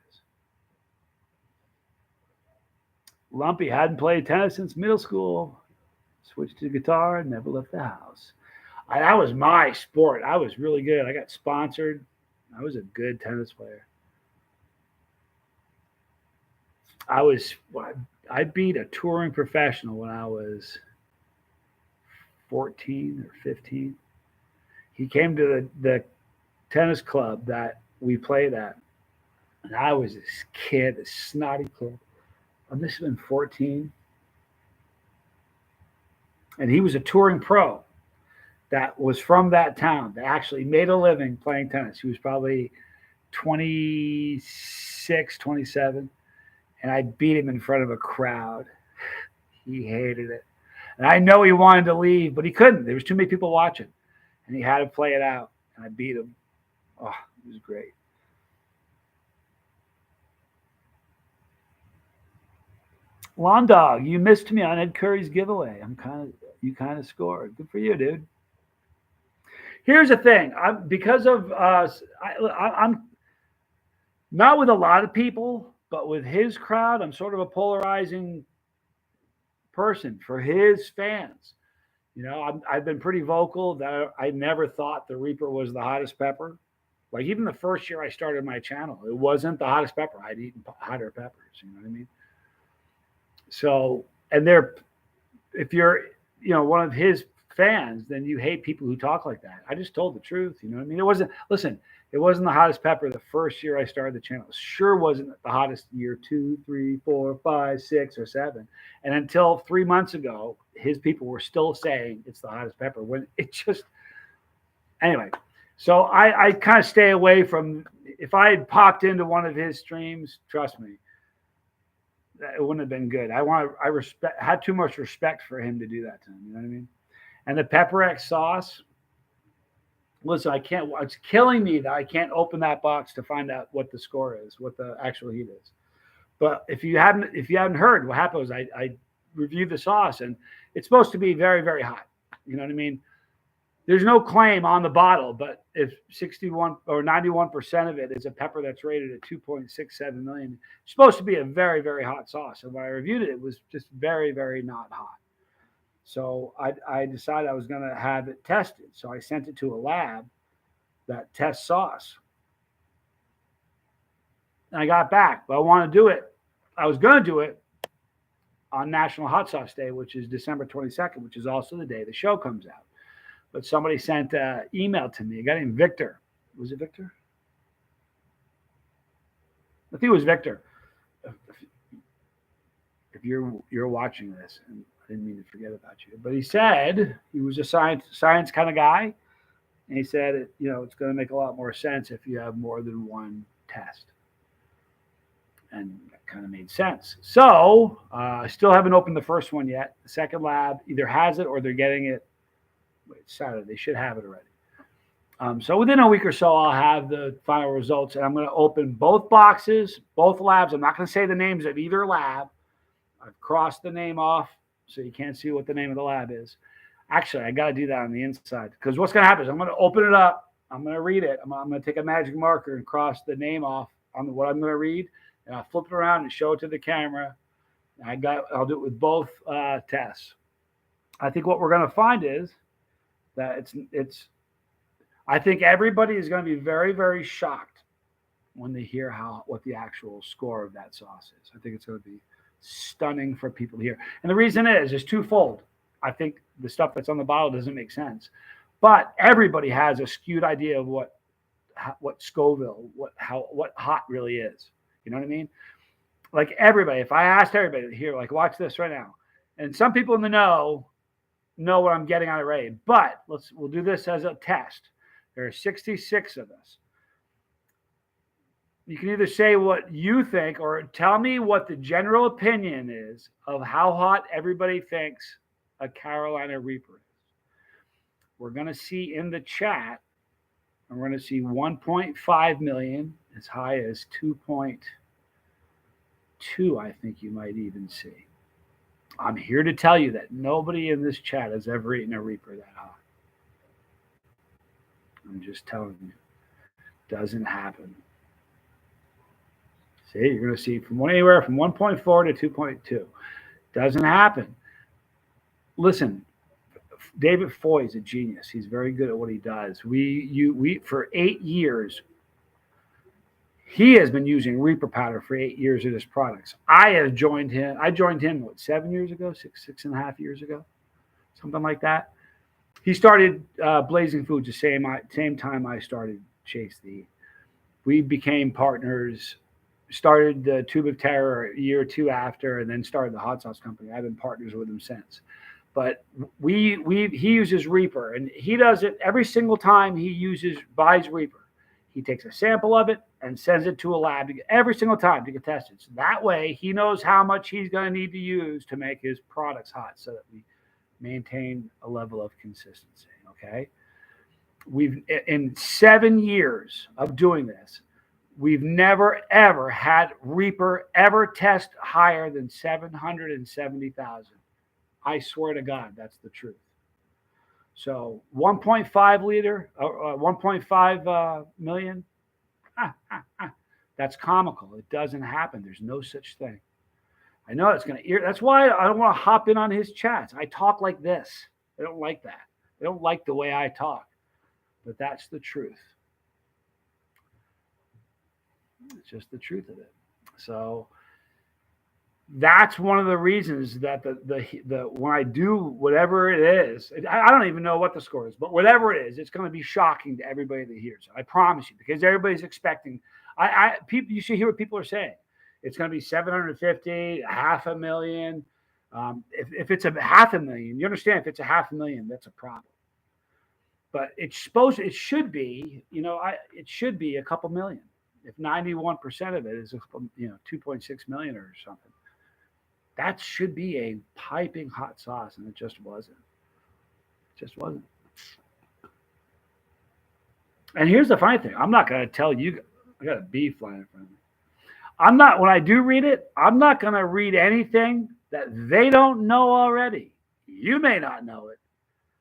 Lumpy hadn't played tennis since middle school. Switched to guitar and never left the house. That was my sport. I was really good. I got sponsored. I was a good tennis player. I beat a touring professional when I was 14 or 15. He came to the tennis club that we played at. And I was this kid, this snotty kid. I must have been 14. And he was a touring pro that was from that town that actually made a living playing tennis. He was probably 26, 27. And I beat him in front of a crowd. He hated it. And I know he wanted to leave, but he couldn't. There was too many people watching. And he had to play it out. And I beat him. Oh, it was great. Lawn Dog, you missed me on Ed Curry's giveaway. You kind of scored. Good for you, dude. Here's the thing. I'm not with a lot of people, but with his crowd, I'm sort of a polarizing person for his fans. I've been pretty vocal that I never thought the Reaper was the hottest pepper. Like even the first year I started my channel, it wasn't the hottest pepper. I'd eaten hotter peppers. You know what I mean? So, and if you're, one of his fans, then you hate people who talk like that. I just told the truth. You know what I mean? It wasn't the hottest pepper the first year I started the channel. It sure wasn't the hottest year 2, 3, 4, 5, 6, or 7. And until 3 months ago, his people were still saying it's the hottest pepper when it just, anyway. So I kind of stay away from, if I had popped into one of his streams, trust me, it wouldn't have been good. Had too much respect for him to do that to him. You know what I mean? And the Pepper X sauce, listen, it's killing me that I can't open that box to find out what the score is, what the actual heat is. But if you haven't heard what happened was I reviewed the sauce and it's supposed to be very, very hot. You know what I mean? There's no claim on the bottle, but if 61 or 91% of it is a pepper that's rated at 2.67 million, it's supposed to be a very, very hot sauce. And when I reviewed it, it was just very, very not hot. So I decided I was going to have it tested. So I sent it to a lab that tests sauce. And I got back, but I want to do it. I was going to do it on National Hot Sauce Day, which is December 22nd, which is also the day the show comes out. But somebody sent an email to me, a guy named Victor. Was it Victor? I think it was Victor. If you're watching this, and I didn't mean to forget about you, but he said he was a science kind of guy, and he said it's going to make a lot more sense if you have more than one test, and that kind of made sense. So I still haven't opened the first one yet. The second lab either has it or they're getting it. It's Saturday. They should have it already. So within a week or so, I'll have the final results, and I'm going to open both boxes, both labs. I'm not going to say the names of either lab. I've crossed the name off so you can't see what the name of the lab is. Actually, I got to do that on the inside because what's going to happen is I'm going to open it up. I'm going to read it. I'm going to take a magic marker and cross the name off on what I'm going to read, and I'll flip it around and show it to the camera. I'll do it with both tests. I think what we're going to find is that I think everybody is going to be very, very shocked when they hear what the actual score of that sauce is. I think it's going to be stunning for people to hear. And the reason is twofold. I think the stuff that's on the bottle doesn't make sense, but everybody has a skewed idea of what Scoville, what hot really is. You know what I mean? Like everybody, if I asked everybody here, like watch this right now, and some people in the know what I'm getting out of Ray, but we'll do this as a test. There are 66 of us. You can either say what you think or tell me what the general opinion is of how hot everybody thinks a Carolina Reaper is. We're going to see in the chat, and we're going to see 1.5 million, as high as 2.2, I think you might even see. I'm here to tell you that nobody in this chat has ever eaten a Reaper that hot. I'm just telling you. Doesn't happen. See, you're going to see anywhere from 1.4 to 2.2. Doesn't happen. Listen, David Foy is a genius. He's very good at what he does. We for 8 years, he has been using Reaper powder for 8 years of his products. I joined him, 7 years ago, 6.5 years ago, something like that. He started Blazing Foods the same time I started Chase the Heat. We became partners, started the Tube of Terror a year or two after, and then started the hot sauce company. I've been partners with him since. But he uses Reaper, and he does it every single time he buys Reaper. He takes a sample of it and sends it to a lab every single time to get tested. So that way he knows how much he's going to need to use to make his products hot so that we maintain a level of consistency. Okay. In 7 years of doing this, we've never, ever had Reaper ever test higher than 770,000. I swear to God, that's the truth. So 1.5 liter, 1.5 million, that's comical. It doesn't happen. There's no such thing. I know it's going to, that's why I don't want to hop in on his chats. I talk like this. They don't like that. They don't like the way I talk. But that's the truth. It's just the truth of it. So that's one of the reasons that the when I do whatever it is, I don't even know what the score is, but whatever it is, it's going to be shocking to everybody that hears it. I promise you, because everybody's expecting. People, you should hear what people are saying. It's going to be 750, 500,000. If it's a 500,000, you understand. If it's a 500,000, that's a problem. But it should be, it should be a couple million. If 91% of it is, 2.6 million or something. That should be a piping hot sauce, and it just wasn't. It just wasn't. And here's the funny thing: I'm not going to tell you. I got a bee flying in front of me. I'm not. When I do read it, I'm not going to read anything that they don't know already. You may not know it,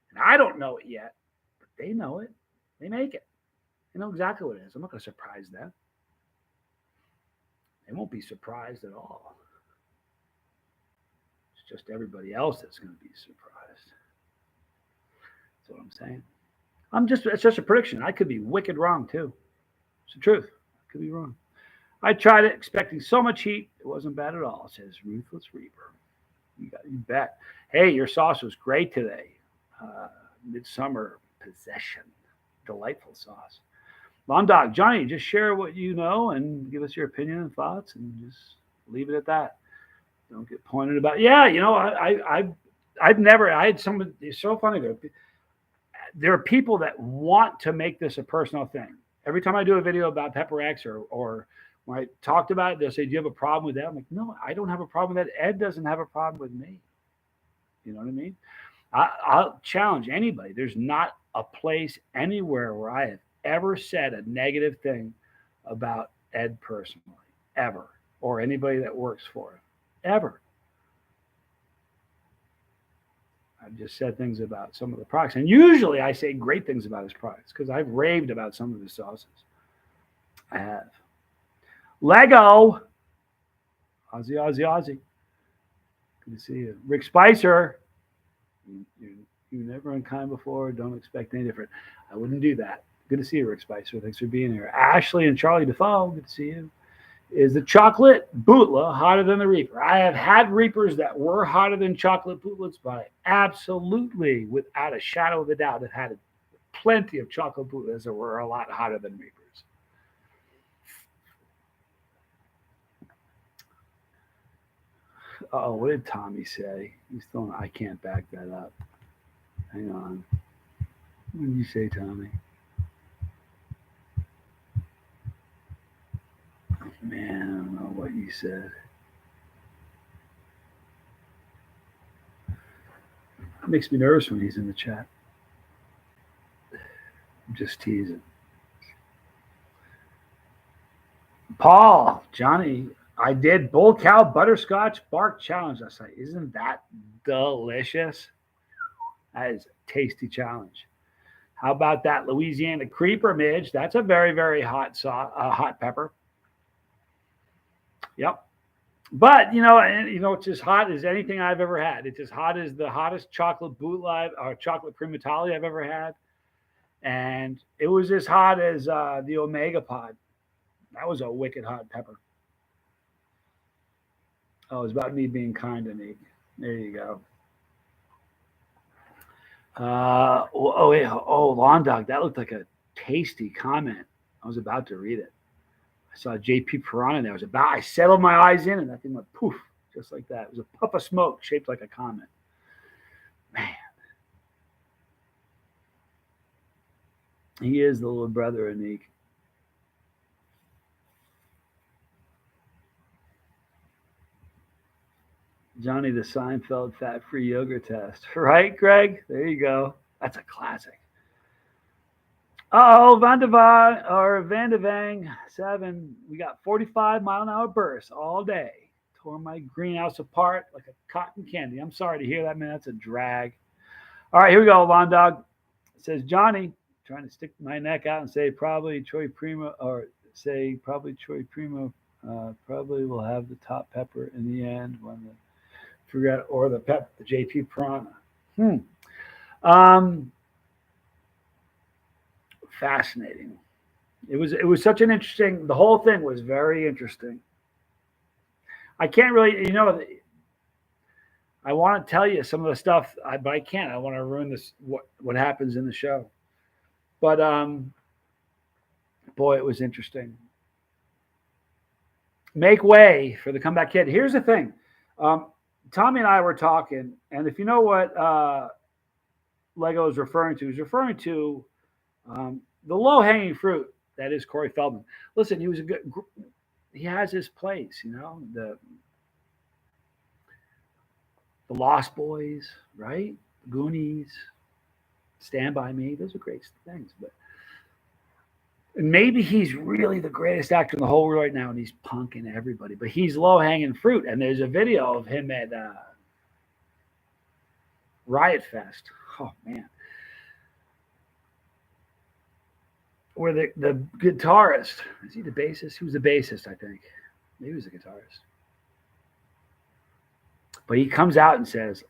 and I don't know it yet, but they know it. They make it. They know exactly what it is. I'm not going to surprise them. They won't be surprised at all. Just everybody else that's going to be surprised. That's what I'm saying. It's just a prediction. I could be wicked wrong too. It's the truth. I could be wrong. I tried it expecting so much heat. It wasn't bad at all, says Ruthless Reaper. You bet. Hey, your sauce was great today. Midsummer Possession. Delightful sauce. Long Dog, Johnny, just share what you know and give us your opinion and thoughts and just leave it at that. Don't get pointed about. Yeah, I've never. I had someone. It's so funny. There are people that want to make this a personal thing. Every time I do a video about Pepper X or when I talked about it, they'll say, "Do you have a problem with that?" I'm like, "No, I don't have a problem with that. Ed doesn't have a problem with me." You know what I mean? I'll challenge anybody. There's not a place anywhere where I have ever said a negative thing about Ed personally, ever, or anybody that works for him. Ever. I've just said things about some of the products. And usually I say great things about his products because I've raved about some of his sauces. I have. Lego. Aussie. Good to see you. Rick Spicer. You're never unkind before. Don't expect any different. I wouldn't do that. Good to see you, Rick Spicer. Thanks for being here. Ashley and Charlie Defoe. Good to see you. Is the chocolate Bootla hotter than the Reaper? I have had Reapers that were hotter than chocolate Bootlets, but I absolutely, without a shadow of a doubt, have had plenty of chocolate Bootlas that were a lot hotter than Reapers. Oh, what did Tommy say? He's throwing. I can't back that up. Hang on. What did you say, Tommy? Man, I don't know what you said. It makes me nervous when he's in the chat. I'm just teasing. Paul, Johnny, I did Bull Cow Butterscotch Bark Challenge last night. Isn't that delicious? That is a tasty challenge. How about that Louisiana Creeper, Midge? That's a very, very hot hot pepper. Yep. But it's as hot as anything I've ever had. It's as hot as the hottest chocolate bootleg or chocolate primatali I've ever had. And it was as hot as the Omega Pod. That was a wicked hot pepper. Oh, it's about me being kind to me. There you go. Lawn Dog. That looked like a tasty comment. I was about to read it. I saw JP Piranha there. I settled my eyes in, and that thing went poof, just like that. It was a puff of smoke shaped like a comet. Man. He is the little brother of Neek. Johnny the Seinfeld fat-free yogurt test. Right, Greg? There you go. That's a classic. Van de Vang 7. We got 45-mile-an-hour bursts all day. Tore my greenhouse apart like a cotton candy. I'm sorry to hear that, man. That's a drag. All right, here we go, Lawn Dog. It says, Johnny, trying to stick my neck out and say probably Troy Primo probably will have the top pepper in the end when the JP Piranha. Um, Fascinating. It was such an interesting. The whole thing was very interesting. I can't really, I want to tell you some of the stuff, but I can't. I want to ruin this. What happens in the show? But boy, it was interesting. Make way for the comeback kid. Here's the thing. Um, Tommy and I were talking, and if you know what Lego is referring to, he's referring to the low hanging fruit that is Corey Feldman. Listen, he was a good. He has his place, the Lost Boys, right? Goonies, Stand by Me. Those are great things, but maybe he's really the greatest actor in the whole world right now, and he's punking everybody. But he's low hanging fruit, and there's a video of him at Riot Fest. Oh man, where the guitarist, is he the bassist? He was the bassist, I think. Maybe he was the guitarist. But he comes out and says,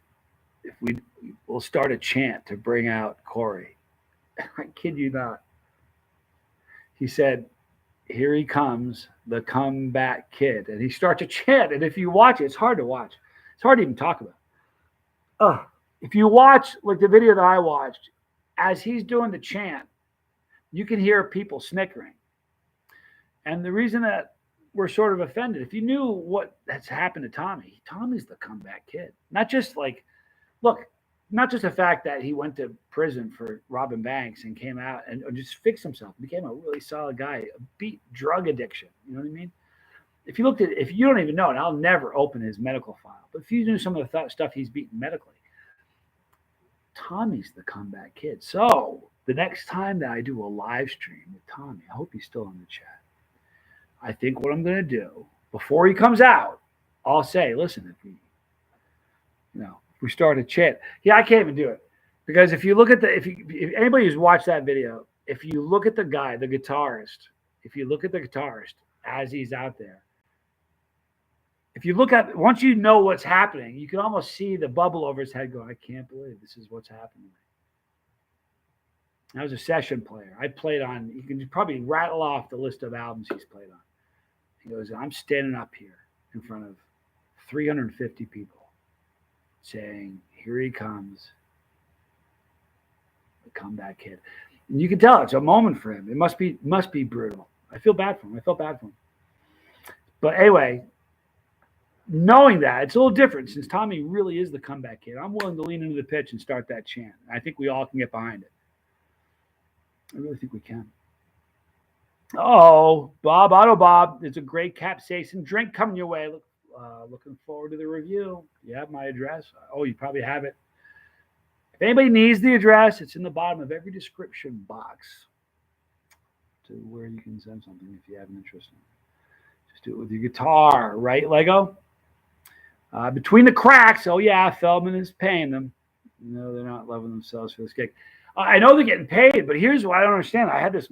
"If we'll start a chant to bring out Corey." I kid you not. He said, "Here he comes, the comeback kid," and he starts a chant. And if you watch it, it's hard to watch. It's hard to even talk about. If you watch like the video that I watched, as he's doing the chant, you can hear people snickering. And the reason that we're sort of offended, if you knew what has happened to Tommy, Tommy's the comeback kid. Not just like, look, not just the fact that he went to prison for robbing banks and came out and just fixed himself, became a really solid guy, beat drug addiction. You know what I mean? If you looked at, if you don't even know, and I'll never open his medical file, but if you knew some of the stuff he's beaten medically, Tommy's the comeback kid. So the next time that I do a live stream with Tommy, I hope he's still in the chat. I think what I'm going to do before he comes out, I'll say, listen, if we start a chant, yeah, I can't even do it because if you look at if anybody who's watched that video, if you look at the guy, the guitarist, if you look at the guitarist as he's out there, if you look at once you know what's happening, you can almost see the bubble over his head going, I can't believe this is what's happening. I was a session player. I played on, you can probably rattle off the list of albums he's played on. He goes, I'm standing up here in front of 350 people saying, here he comes, the comeback kid. And you can tell it's a moment for him. It must be brutal. I feel bad for him. I felt bad for him. But anyway, knowing that, it's a little different since Tommy really is the comeback kid. I'm willing to lean into the pitch and start that chant. I think we all can get behind it. I really think we can. Oh, Bob, Auto Bob, there's a great capsaicin drink coming your way. Looking forward to the review. You have my address. Oh, you probably have it. If anybody needs the address, it's in the bottom of every description box to where you can send something if you have an interest in it. Just do it with your guitar, right, Lego? Between the cracks, oh yeah, Feldman is paying them. No, they're not loving themselves for this gig. I know they're getting paid, but here's what I don't understand. I had this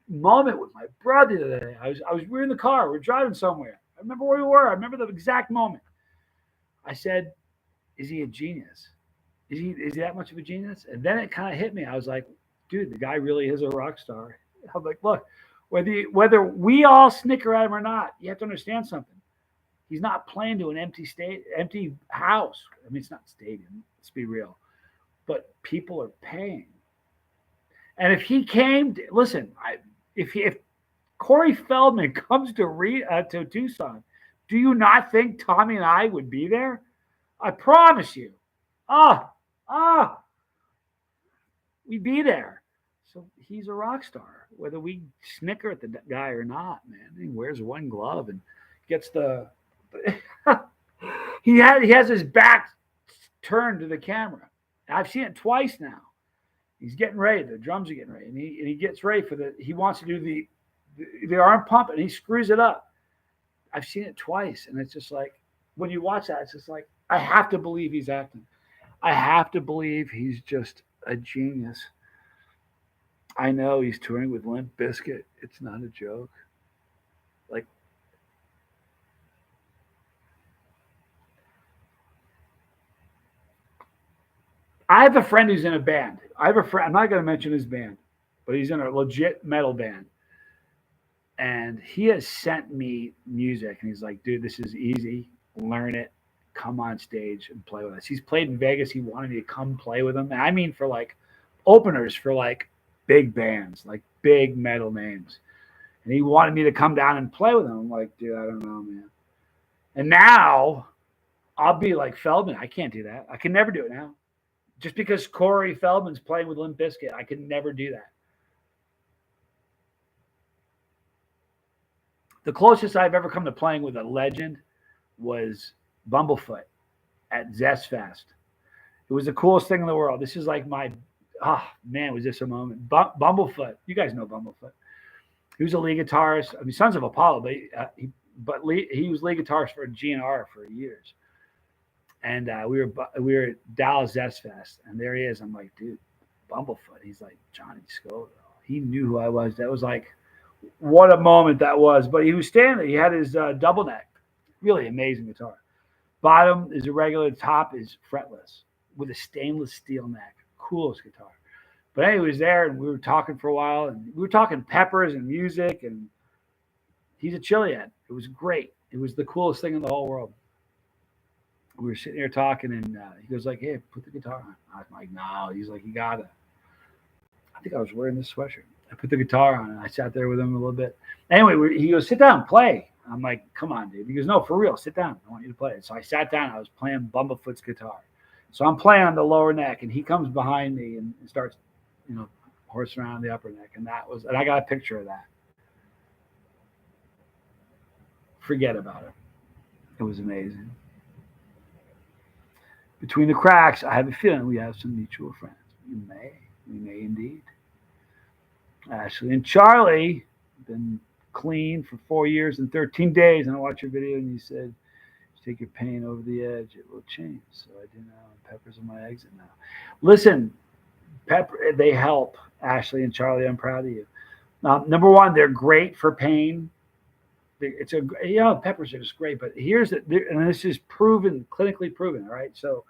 moment with my brother today. We were in the car. We're driving somewhere. I remember where we were. I remember the exact moment. I said, "Is he a genius? Is he that much of a genius?" And then it kind of hit me. I was like, "Dude, the guy really is a rock star." I'm like, "Look, whether we all snicker at him or not, you have to understand something. He's not playing to an empty house. I mean, it's not stadium. Let's be real, but people are paying. And if he came, listen, if Corey Feldman comes to Tucson, do you not think Tommy and I would be there? I promise you. We'd be there. So he's a rock star, whether we snicker at the guy or not, man. He wears one glove and gets the he has his back turned to the camera. I've seen it twice now. He's getting ready. The drums are getting ready, and he gets ready for he wants to do the arm pump, and he screws it up. I've seen it twice, and it's just like when you watch that, it's just like I have to believe he's acting. I have to believe he's just a genius. I know he's touring with Limp Bizkit. It's not a joke. Like, I have a friend who's in a band. I have a friend. I'm not going to mention his band, but he's in a legit metal band. And he has sent me music, and he's like, dude, this is easy. Learn it. Come on stage and play with us. He's played in Vegas. He wanted me to come play with him. And I mean, for like openers for like big bands, like big metal names. And he wanted me to come down and play with him. I'm like, dude, I don't know, man. And now I'll be like Feldman. I can't do that. I can never do it now. Just because Corey Feldman's playing with Limp Bizkit, I can never do that. The closest I've ever come to playing with a legend was Bumblefoot at Zest Fest. It was the coolest thing in the world. This is like my, man, was this a moment. Bumblefoot, you guys know Bumblefoot. He was a lead guitarist. I mean, Sons of Apollo, but he was lead guitarist for GNR for years. And we were at Dallas Zest Fest, and there he is. I'm like, dude, Bumblefoot. He's like Johnny Scoville. He knew who I was. That was like, what a moment that was. But he was standing there. He had his double neck. Really amazing guitar. Bottom is irregular. Top is fretless with a stainless steel neck. Coolest guitar. But anyway, he was there, and we were talking for a while, and we were talking peppers and music, and he's a Chilean. It was great. It was the coolest thing in the whole world. We were sitting here talking, and he goes like, hey, put the guitar on. I was like, no. He's like, you got it. I think I was wearing this sweatshirt. I put the guitar on, and I sat there with him a little bit. Anyway, he goes, sit down, play. I'm like, come on, dude. He goes, no, for real, sit down. I want you to play it. So I sat down. I was playing Bumblefoot's guitar. So I'm playing on the lower neck, and he comes behind me and starts, horsing around the upper neck. And I got a picture of that. Forget about it. It was amazing. Between the cracks, I have a feeling we have some mutual friends. We may indeed. Ashley and Charlie have been clean for 4 years and 13 days. And I watched your video, and you said, take your pain over the edge. It will change. So I do now. And Peppers are my exit now. Listen, Pepper, they help. Ashley and Charlie, I'm proud of you. Number one, they're great for pain. Peppers are just great. But and this is proven, clinically proven, all right? So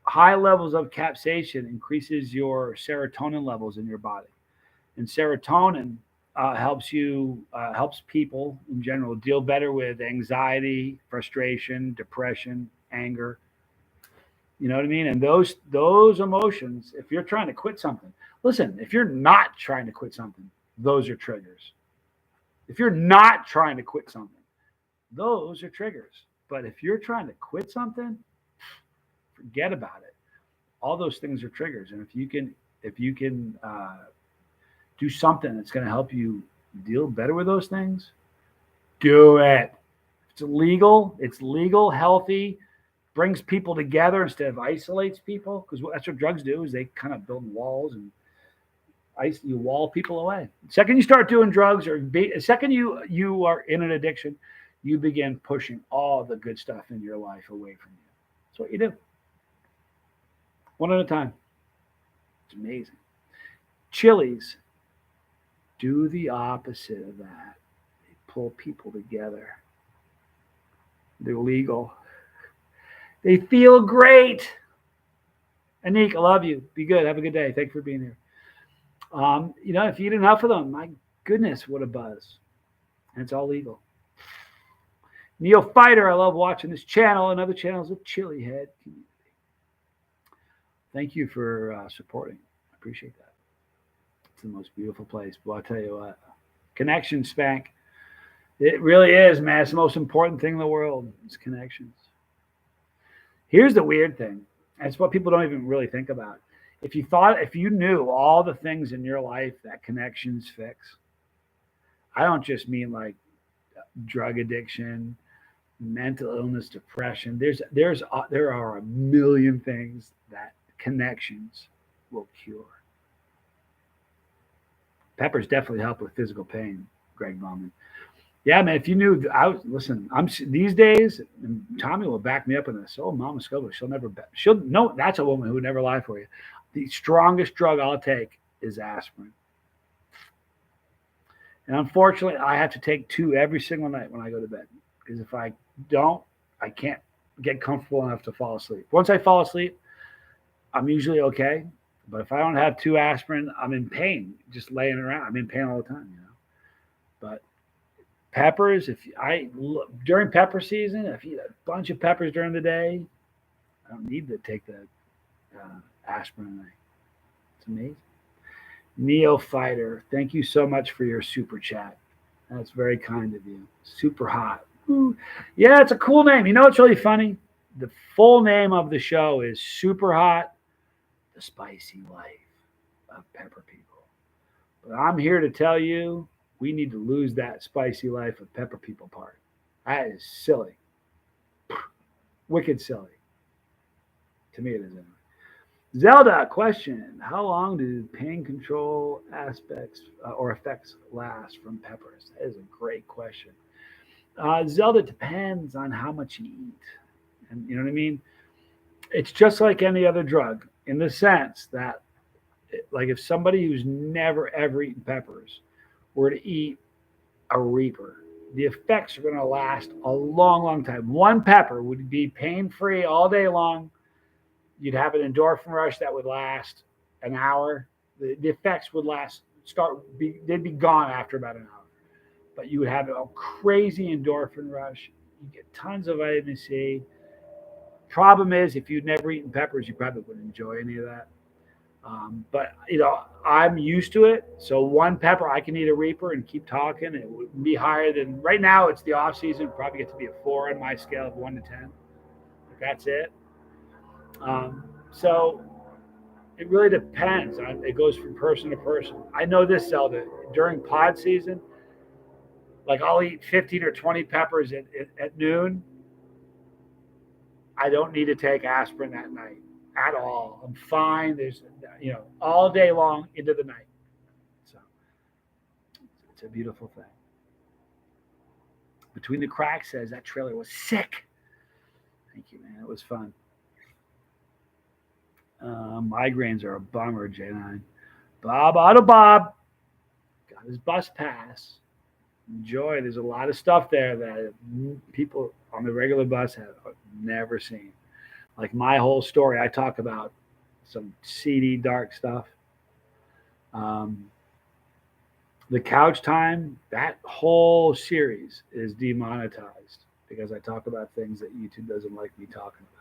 high levels of capsaicin increases your serotonin levels in your body. And serotonin helps people in general deal better with anxiety, frustration, depression, anger. You know what I mean? And those emotions, if you're trying to quit something, listen, if you're not trying to quit something, those are triggers. If you're not trying to quit something, those are triggers. But if you're trying to quit something, forget about it. All those things are triggers. And if you can do something that's going to help you deal better with those things, do it. It's legal, healthy, brings people together instead of isolates people, because that's what drugs do, is they kind of build walls and you wall people away. The second you start doing drugs, the second you are in an addiction, you begin pushing all the good stuff in your life away from you. That's what you do. One at a time. It's amazing. Chilies do the opposite of that. They pull people together. They're legal. They feel great. Anik, I love you. Be good. Have a good day. Thanks for being here. If you eat enough of them, my goodness, what a buzz. And it's all legal. Neo Fighter, I love watching this channel and other channels of Chili Head community. Thank you for supporting. I appreciate that. It's the most beautiful place. But I'll tell you what, connection, Spank. It really is, man. It's the most important thing in the world. It's connections. Here's the weird thing. It's what people don't even really think about. If you knew all the things in your life that connections fix, I don't just mean like drug addiction, mental illness, depression. There are a million things that connections will cure. Peppers definitely help with physical pain, Greg Bowman. Yeah, man, if you knew, these days, and Tommy will back me up on this. Oh, Mama Scoville, she'll know that's a woman who would never lie for you. The strongest drug I'll take is aspirin. And unfortunately, I have to take 2 every single night when I go to bed. Because if I don't, I can't get comfortable enough to fall asleep. Once I fall asleep, I'm usually okay. But if I don't have 2 aspirin, I'm in pain just laying around. I'm in pain all the time, But peppers, if I during pepper season, if you eat a bunch of peppers during the day, I don't need to take the aspirin. It's amazing. Neo Fighter, thank you so much for your super chat. That's very kind of you. Super hot. Ooh. Yeah, it's a cool name. You know what's really funny? The full name of the show is Super Hot, the Spicy Life of Pepper People. But I'm here to tell you, we need to lose that spicy life of Pepper People part. That is silly. Wicked silly. To me, it is anyway. Zelda question: how long do pain control aspects or effects last from peppers? That is a great question. Zelda, depends on how much you eat, and you know what I mean. It's just like any other drug in the sense that, like, if somebody who's never ever eaten peppers were to eat a Reaper, the effects are going to last a long, long time. One pepper would be pain free all day long. You'd have an endorphin rush that would last an hour. The effects would they'd be gone after about an hour. But you would have a crazy endorphin rush. You get tons of vitamin C. Problem is, if you'd never eaten peppers, you probably wouldn't enjoy any of that. But I'm used to it. So one pepper, I can eat a Reaper and keep talking. It would be higher than right now. It's the off season. Probably get to be a 4 on my scale of 1 to 10. That's it. So it really depends. It goes from person to person. I know this, Zelda. During pod season, like I'll eat 15 or 20 peppers at noon. I don't need to take aspirin that night at all. I'm fine. There's, all day long into the night. So it's a beautiful thing. Between the Cracks says that trailer was sick. Thank you, man. It was fun. Migraines are a bummer, J9. Bob Auto Bob got his bus pass. Enjoy. There's a lot of stuff there that people on the regular bus have never seen. Like my whole story, I talk about some seedy, dark stuff. The Couch Time, that whole series is demonetized because I talk about things that YouTube doesn't like me talking about.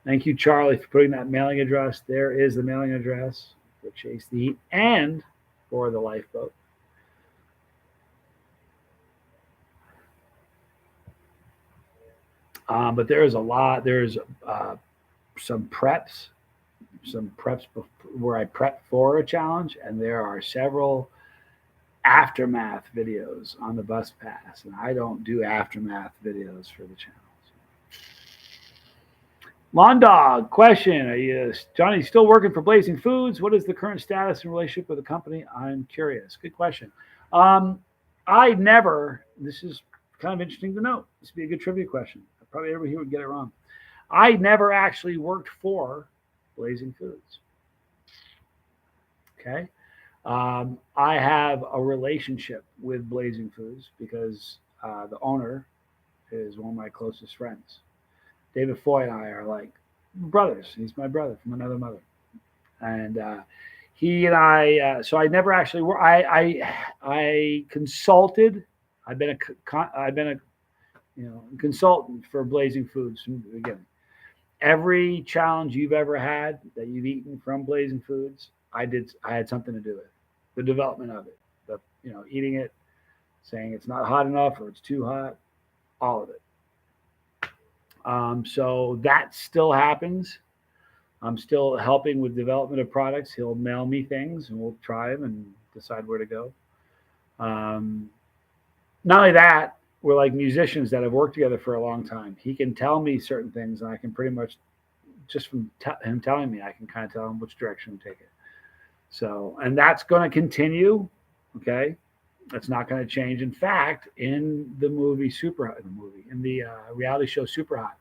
Thank you, Charlie, for putting that mailing address. There is the mailing address for Chase the Heat and for the lifeboat. But there's a lot. There's some preps where I prep for a challenge, and there are several aftermath videos on the bus pass, and I don't do aftermath videos for the channel. Lawn Dog question: are you, Johnny, still working for Blazing Foods? What is the current status and relationship with the company? I'm curious. Good question. I never. This is kind of interesting to know. This would be a good trivia question. Probably everybody here would get it wrong. I never actually worked for Blazing Foods. Okay. I have a relationship with Blazing Foods because the owner is one of my closest friends. David Foy and I are like brothers. He's my brother from another mother. And he and I, so I never actually worked. I consulted. I've been a consultant for Blazing Foods from the beginning. Every challenge you've ever had that you've eaten from Blazing Foods, I had something to do with the development of it. Eating it, saying it's not hot enough or it's too hot, all of it. So that still happens. I'm still helping with development of products. He'll mail me things and we'll try them and decide where to go. Not only that, we're like musicians that have worked together for a long time. He can tell me certain things, and I can pretty much, just from him telling me, I can kind of tell him which direction to take it. So, and that's going to continue. Okay, that's not going to change. In fact, in the movie in the reality show Super Hot,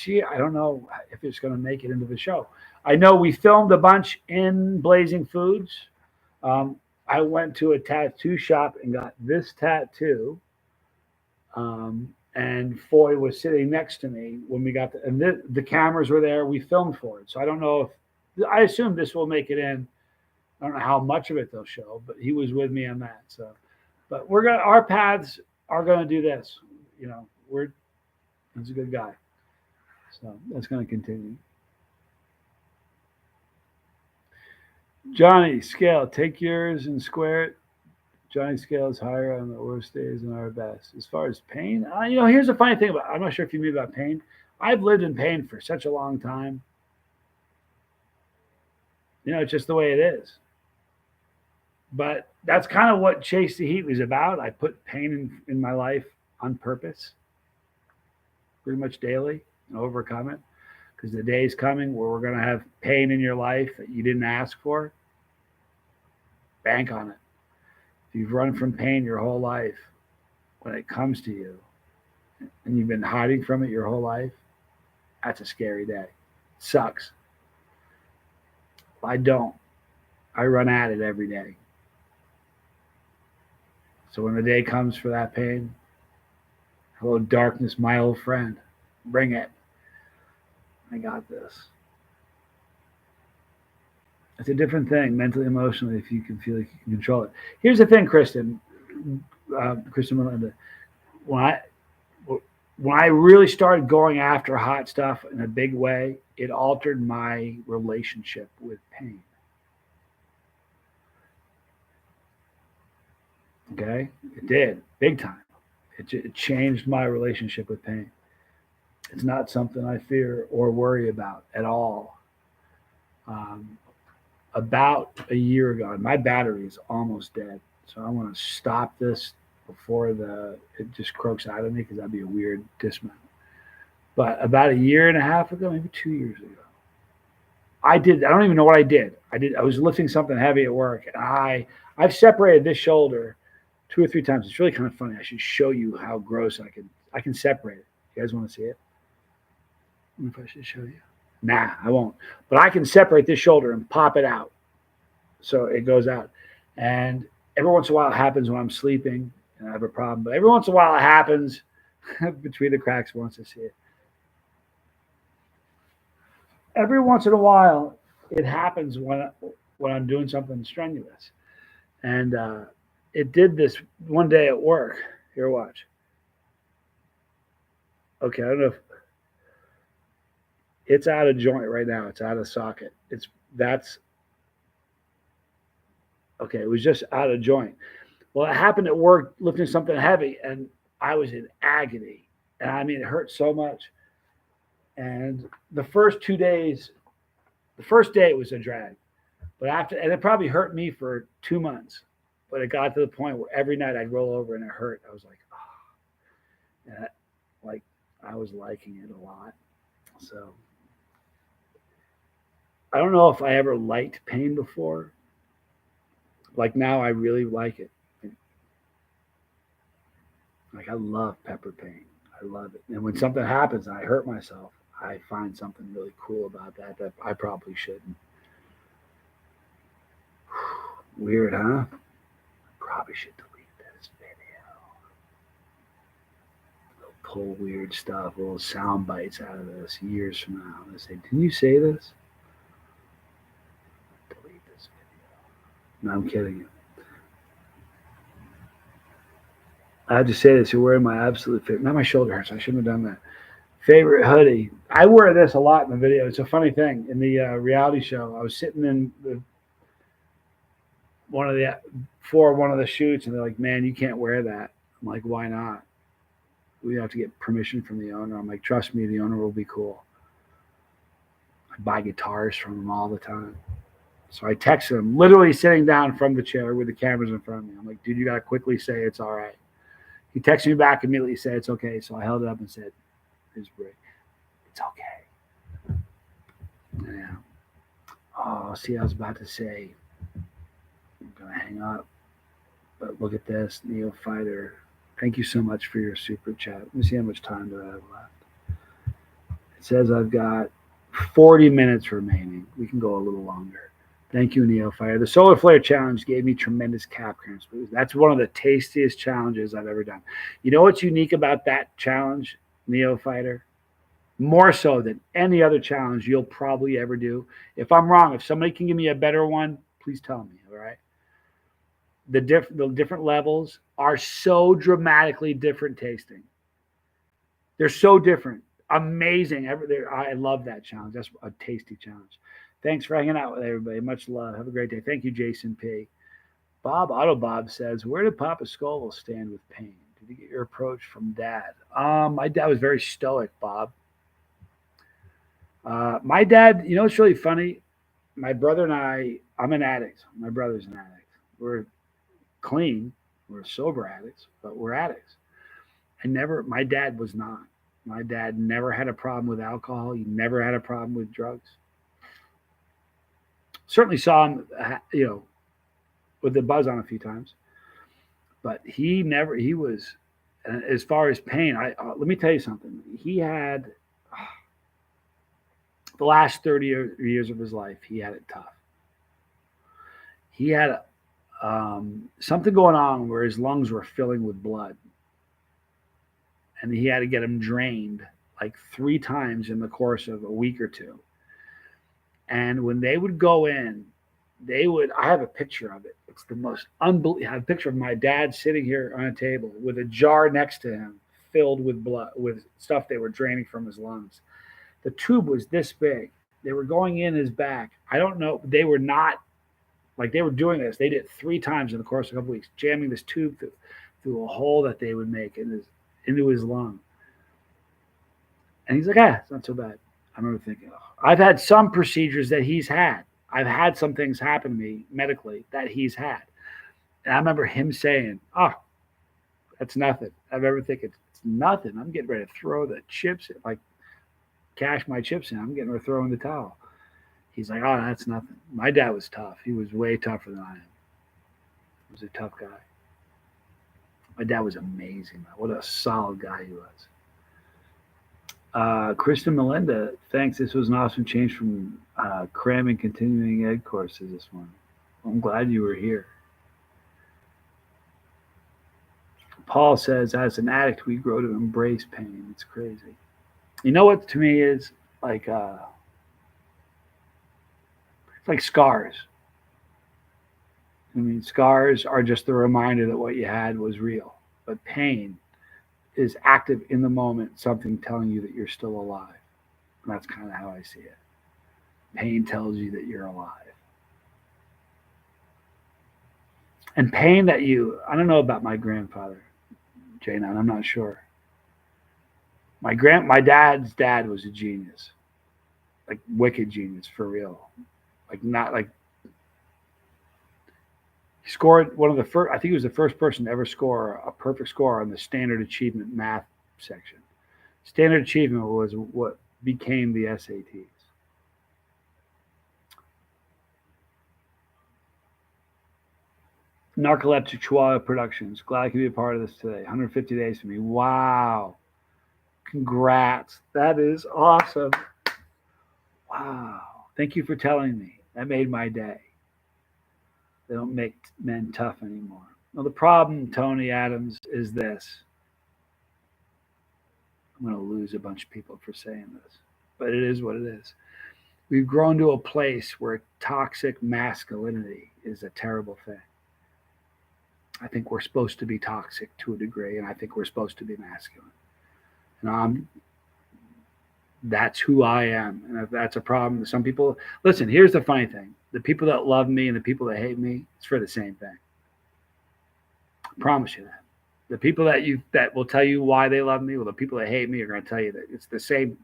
I don't know if it's going to make it into the show. I know we filmed a bunch in Blazing Foods. I went to a tattoo shop and got this tattoo. And Foy was sitting next to me when we got and the cameras were there. We filmed for it. So I don't know if I assume this will make it in. I don't know how much of it they'll show, but he was with me on that. So, but our paths are gonna do this. You know, he's a good guy. So that's gonna continue. Johnny Scale, take yours and square it. Johnny Scale is higher on the worst days and our best. As far as pain, here's the funny thing about. I'm not sure if you knew about pain. I've lived in pain for such a long time. It's just the way it is. But that's kind of what Chase the Heat was about. I put pain in my life on purpose, pretty much daily, and overcome it. Because the day is coming where we're going to have pain in your life that you didn't ask for. Bank on it. If you've run from pain your whole life, when it comes to you, and you've been hiding from it your whole life, that's a scary day. It sucks. I don't. I run at it every day. So when the day comes for that pain, hello, darkness, my old friend. Bring it. I got this. It's a different thing, mentally, emotionally, if you can feel like you can control it. Here's the thing, Kristen Melinda. When I really started going after hot stuff in a big way, it altered my relationship with pain. Okay? It did, big time. It changed my relationship with pain. It's not something I fear or worry about at all. About a year ago, my battery is almost dead. So I want to stop this before it just croaks out of me, because that'd be a weird dismount. But about a year and a half ago, maybe 2 years ago, I don't even know what I did. I was lifting something heavy at work, and I've separated this shoulder 2 or 3 times. It's really kind of funny. I should show you how gross I can separate it. You guys want to see it? I wonder if I should show you. Nah, I won't. But I can separate this shoulder and pop it out. So it goes out. And every once in a while it happens when I'm sleeping and I have a problem. But every once in a while it happens between the cracks once I see it. Every once in a while it happens when I'm doing something strenuous. And it did this one day at work. Here, watch. Okay, I don't know if it's out of joint right now. It's out of socket. Okay. It was just out of joint. Well, it happened at work lifting something heavy, and I was in agony. And I mean, it hurt so much. And the first 2 days, the first day it was a drag, and it probably hurt me for 2 months. But it got to the point where every night I'd roll over and it hurt. I was like, oh, and I was liking it a lot. So I don't know if I ever liked pain before. Like now I really like it. Like I love pepper pain. I love it. And when something happens and I hurt myself, I find something really cool about that I probably shouldn't. Weird, huh? I probably should delete this video. They'll pull weird stuff, little sound bites out of this years from now. They say, didn't you say this? Delete this video. No, I'm kidding you. I have to say this, you're wearing my absolute favorite. Now my shoulder hurts. I shouldn't have done that. Favorite hoodie. I wear this a lot in the video. It's a funny thing. In the reality show, I was sitting in one of the shoots, and they're like, man, you can't wear that. I'm like, why not? We have to get permission from the owner. I'm like, trust me, the owner will be cool. I buy guitars from him all the time. So I texted him, literally sitting down from the chair with the cameras in front of me. I'm like, dude, you got to quickly say it's all right. He texted me back immediately, said it's okay. So I held it up and said, it's okay. Yeah. Oh, see, I was about to say, I'm going to hang up. But look at this, Neo Fighter. Thank you so much for your super chat. Let me see how much time do I have left. It says I've got 40 minutes remaining. We can go a little longer. Thank you, Neo Fighter. The Solar Flare Challenge gave me tremendous calf cramps. That's one of the tastiest challenges I've ever done. You know what's unique about that challenge, Neo Fighter? more so than any other challenge you'll probably ever do. If I'm wrong, if somebody can give me a better one, please tell me. All right. The different levels are so dramatically different tasting. They're so different. Amazing. I love that challenge. That's a tasty challenge. Thanks for hanging out with everybody. Much love. Have a great day. Thank you, Jason P. Bob Autobob says, where did Papa Scoville stand with pain? Did you get your approach from Dad? My dad was very stoic, Bob. My dad, you know, it's really funny. My brother and I'm an addict. My brother's an addict. We're clean. We're sober addicts, but we're addicts. My dad was not. My dad never had a problem with alcohol. He never had a problem with drugs. Certainly saw him, you know, with the buzz on a few times, but he was, as far as pain, let me tell you something. He had, the last 30 years of his life, he had it tough. He had something going on where his lungs were filling with blood. And he had to get them drained like 3 times in the course of a week or two. And when they would go in, I have a picture of it. It's the most unbelievable. I have a picture of my dad sitting here on a table with a jar next to him filled with blood, with stuff they were draining from his lungs. The tube was this big. They were going in his back. I don't know. They were not, like, they were doing this. They did it 3 times in the course of a couple weeks, jamming this tube through a hole that they would make into his lung. And he's like, it's not so bad. I remember thinking, I've had some procedures that he's had. I've had some things happen to me medically that he's had. And I remember him saying, that's nothing. I remember thinking, it's nothing. I'm getting ready to throw the chips, like cash my chips in. I'm getting ready to throw in the towel. He's like, that's nothing. My dad was tough. He was way tougher than I am. He was a tough guy. My dad was amazing. What a solid guy he was. Kristen Melinda, thanks. This was an awesome change from cramming continuing ed courses this morning. I'm glad you were here. Paul says, as an addict, we grow to embrace pain. It's crazy. You know what to me is like, it's like scars. I mean, scars are just the reminder that what you had was real. But pain is active in the moment, something telling you that you're still alive. And that's kind of how I see it. Pain tells you that you're alive. And pain that I don't know about my grandfather, Jane, I'm not sure. My dad's dad was a genius. Like wicked genius, for real. Like not like, he scored one of the first, I think he was the first person to ever score a perfect score on the standard achievement math section. Standard achievement was what became the SATs. Narcoleptic Chihuahua Productions. Glad I could be a part of this today. 150 days for me. Wow. Congrats. That is awesome. Wow. Thank you for telling me. That made my day. They don't make men tough anymore. Well, the problem, Tony Adams, is this. I'm going to lose a bunch of people for saying this, but it is what it is. We've grown to a place where toxic masculinity is a terrible thing. I think we're supposed to be toxic to a degree, and I think we're supposed to be masculine. And that's who I am. And if that's a problem, some people, listen, here's the funny thing. The people that love me and the people that hate me, it's for the same thing. I promise you that. The people that will tell you why they love me, well, the people that hate me are going to tell you that it's the same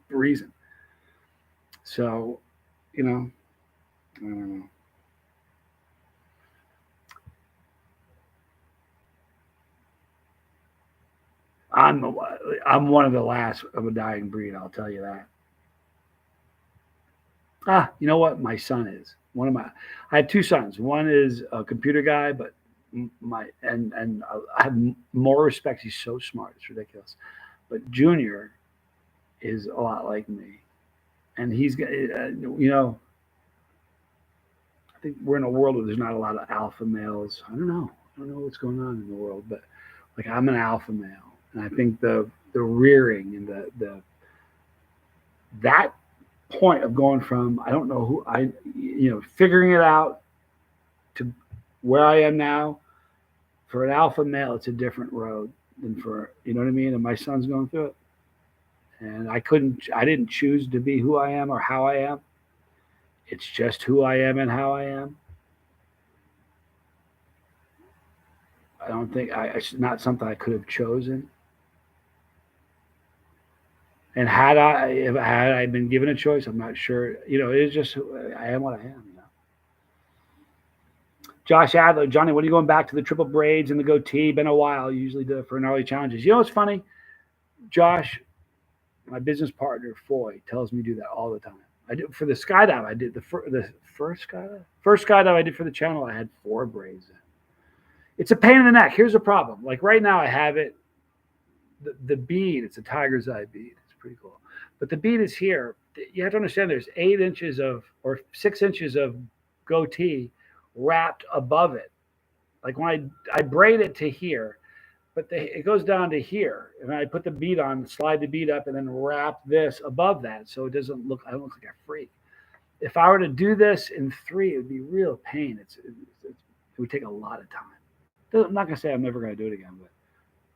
reason. So, I don't know. I'm one of the last of a dying breed, I'll tell you that. You know what? My son is. I have 2 sons. One is a computer guy, but I have more respect. He's so smart. It's ridiculous. But Junior is a lot like me. And he's, I think we're in a world where there's not a lot of alpha males. I don't know what's going on in the world, but like I'm an alpha male. And I think the rearing and that point of going from I don't know who figuring it out to where I am now, for an alpha male, it's a different road than for, you know what I mean? And my son's going through it. And I didn't choose to be who I am or how I am. It's just who I am and how I am. I don't think it's not something I could have chosen. And if I been given a choice, I'm not sure. It's just I am what I am. Josh Adler, Johnny, when are you going back to the triple braids and the goatee? Been a while. Usually do it for gnarly challenges. You know what's funny? Josh, my business partner Foy tells me to do that all the time. I do for the skydive. I did the first skydive I did for the channel. I had 4 braids in. It's a pain in the neck. Here's the problem. Like right now, I have it. The bead. It's a tiger's eye bead. It's pretty cool. But the bead is here. You have to understand. There's 8 inches or 6 inches of goatee wrapped above it. Like when I braid it to here, but it goes down to here, and I put the bead on, slide the bead up, and then wrap this above that, so it doesn't look. I don't look like a freak. If I were to do this in 3, it would be real pain. It would take a lot of time. I'm not gonna say I'm never gonna do it again, but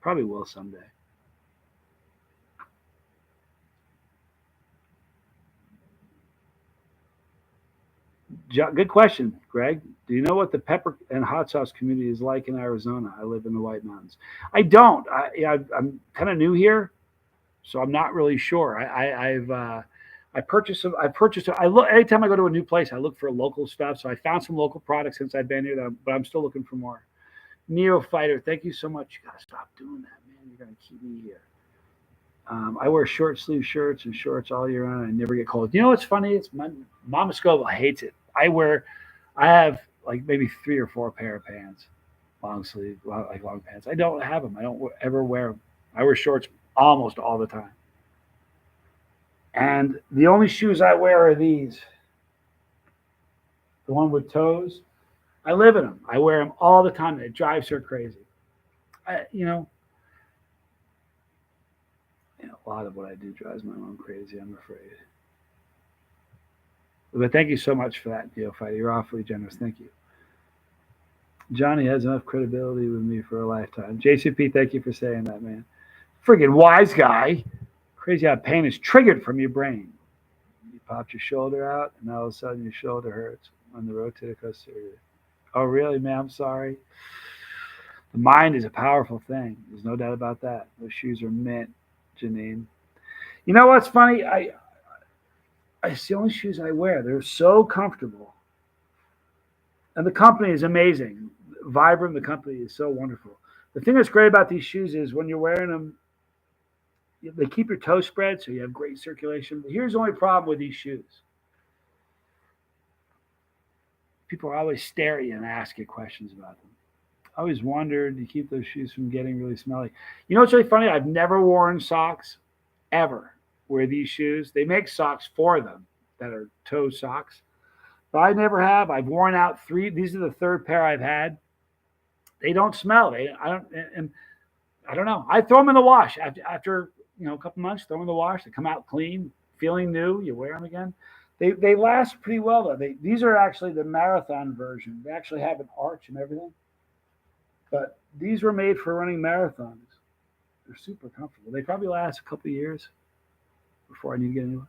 probably will someday. Good question, Greg. Do you know what the pepper and hot sauce community is like in Arizona? I live in the White Mountains. I don't. I'm kind of new here, so I'm not really sure. I purchased some. I look anytime I go to a new place. I look for local stuff. So I found some local products since I've been here, but I'm still looking for more. Neo Fighter, thank you so much. You gotta stop doing that, man. You're gonna keep me here. I wear short sleeve shirts and shorts all year round. I never get cold. You know what's funny? It's my Mama Scoville hates it. I have like maybe 3 or 4 pair of pants, long sleeve, like long pants. I don't have them. I don't ever wear them. I wear shorts almost all the time. And the only shoes I wear are these. The one with toes. I live in them. I wear them all the time. It drives her crazy. A lot of what I do drives my mom crazy, I'm afraid. But thank you so much for that, Neophyte. You're awfully generous. Thank you. Johnny has enough credibility with me for a lifetime. JCP, thank you for saying that, man. Friggin' wise guy. Crazy how pain is triggered from your brain. You popped your shoulder out, and all of a sudden your shoulder hurts on the rotator cuff surgery. Oh, really, man? I'm sorry. The mind is a powerful thing. There's no doubt about that. Those shoes are mint, Janine. You know what's funny? It's the only shoes I wear. They're so comfortable. And the company is amazing. Vibram, the company, is so wonderful. The thing that's great about these shoes is when you're wearing them, they keep your toes spread, so you have great circulation. But here's the only problem with these shoes. People always stare at you and ask you questions about them. I always wondered to keep those shoes from getting really smelly. You know what's really funny? I've never worn socks, ever, wear these shoes. They make socks for them that are toe socks. But I never have. I've worn out 3. These are the 3rd pair I've had. They don't smell. I don't know. I throw them in the wash after a couple months. Throw them in the wash. They come out clean, feeling new. You wear them again. They last pretty well though. These are actually the marathon version. They actually have an arch and everything. But these were made for running marathons. They're super comfortable. They probably last a couple of years before I need to get a new one.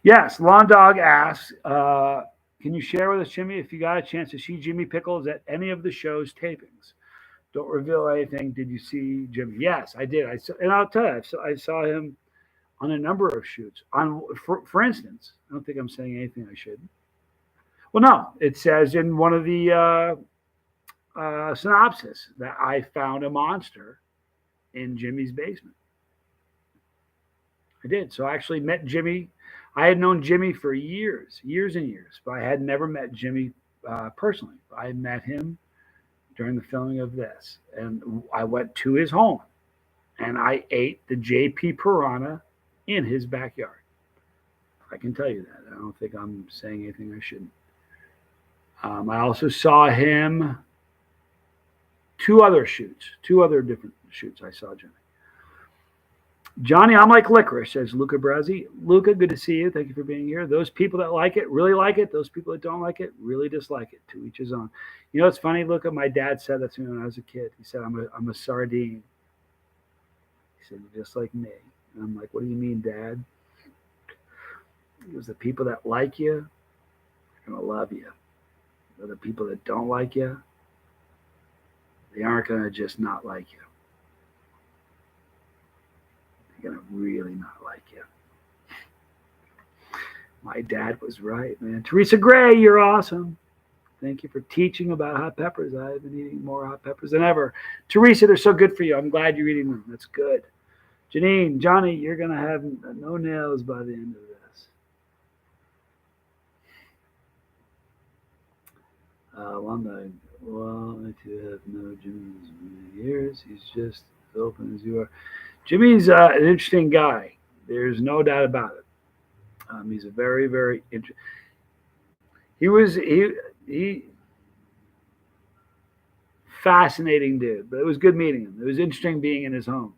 Yes, Lawn Dog asks, can you share with us, Jimmy, if you got a chance to see Jimmy Pickles at any of the show's tapings? Don't reveal anything. Did you see Jimmy? Yes, I did. And I'll tell you, I saw him on a number of shoots. For instance, I don't think I'm saying anything I shouldn't. Well, no, it says in one of the synopsis that I found a monster in Jimmy's basement. I did. So I actually met Jimmy. I had known Jimmy for years and years, but I had never met Jimmy personally. I met him during the filming of this, and I went to his home, and I ate the JP piranha in his backyard. I can tell you that. I don't think I'm saying anything I shouldn't. I also saw him two other different shoots I saw Johnny. Johnny, I'm like licorice, says Luca Brazzi. Luca, good to see you. Thank you for being here. Those people that like it really like it. Those people that don't like it really dislike it. To each his own. You know, it's funny, Luca. My dad said that to me when I was a kid. He said, I'm a sardine. He said, you're just like me. And I'm like, what do you mean, Dad? Because the people that like you are going to love you. But the people that don't like you, they aren't going to just not like you. They're going to really not like you. My dad was right, man. Teresa Gray, you're awesome. Thank you for teaching about hot peppers. I've been eating more hot peppers than ever. Teresa, they're so good for you. I'm glad you're eating them. That's good. Janine, Johnny, you're going to have no nails by the end of this. One night, well, I do have no Jimmy's many years. He's just as open as you are. Jimmy's an interesting guy. There's no doubt about it. He's a very, very interesting. He fascinating dude, but it was good meeting him. It was interesting being in his home.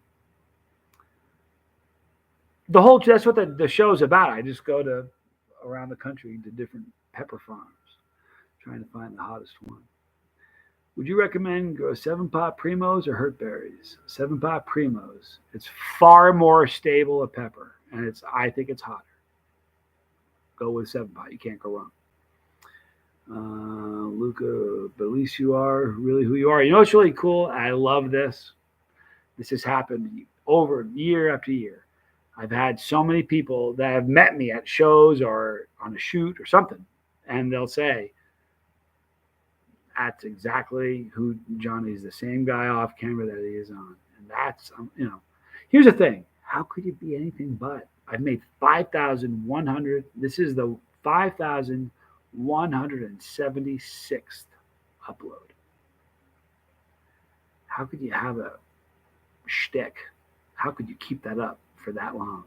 That's what the show's about. I just go to around the country to different pepper farms, trying to find the hottest one. Would you recommend grow 7-pot primos or hurt berries? 7-pot primos. It's far more stable a pepper, and I think it's hotter. Go with 7-pot. You can't go wrong. Luca, but at least you are really who you are. You know what's really cool? I love this. This has happened over year after year. I've had so many people that have met me at shows or on a shoot or something, and they'll say, that's exactly who Johnny's, the same guy off camera that he is on. And that's, here's the thing. How could you be anything but? I've made 5,100. This is the 5,176th upload. How could you have a shtick? How could you keep that up for that long?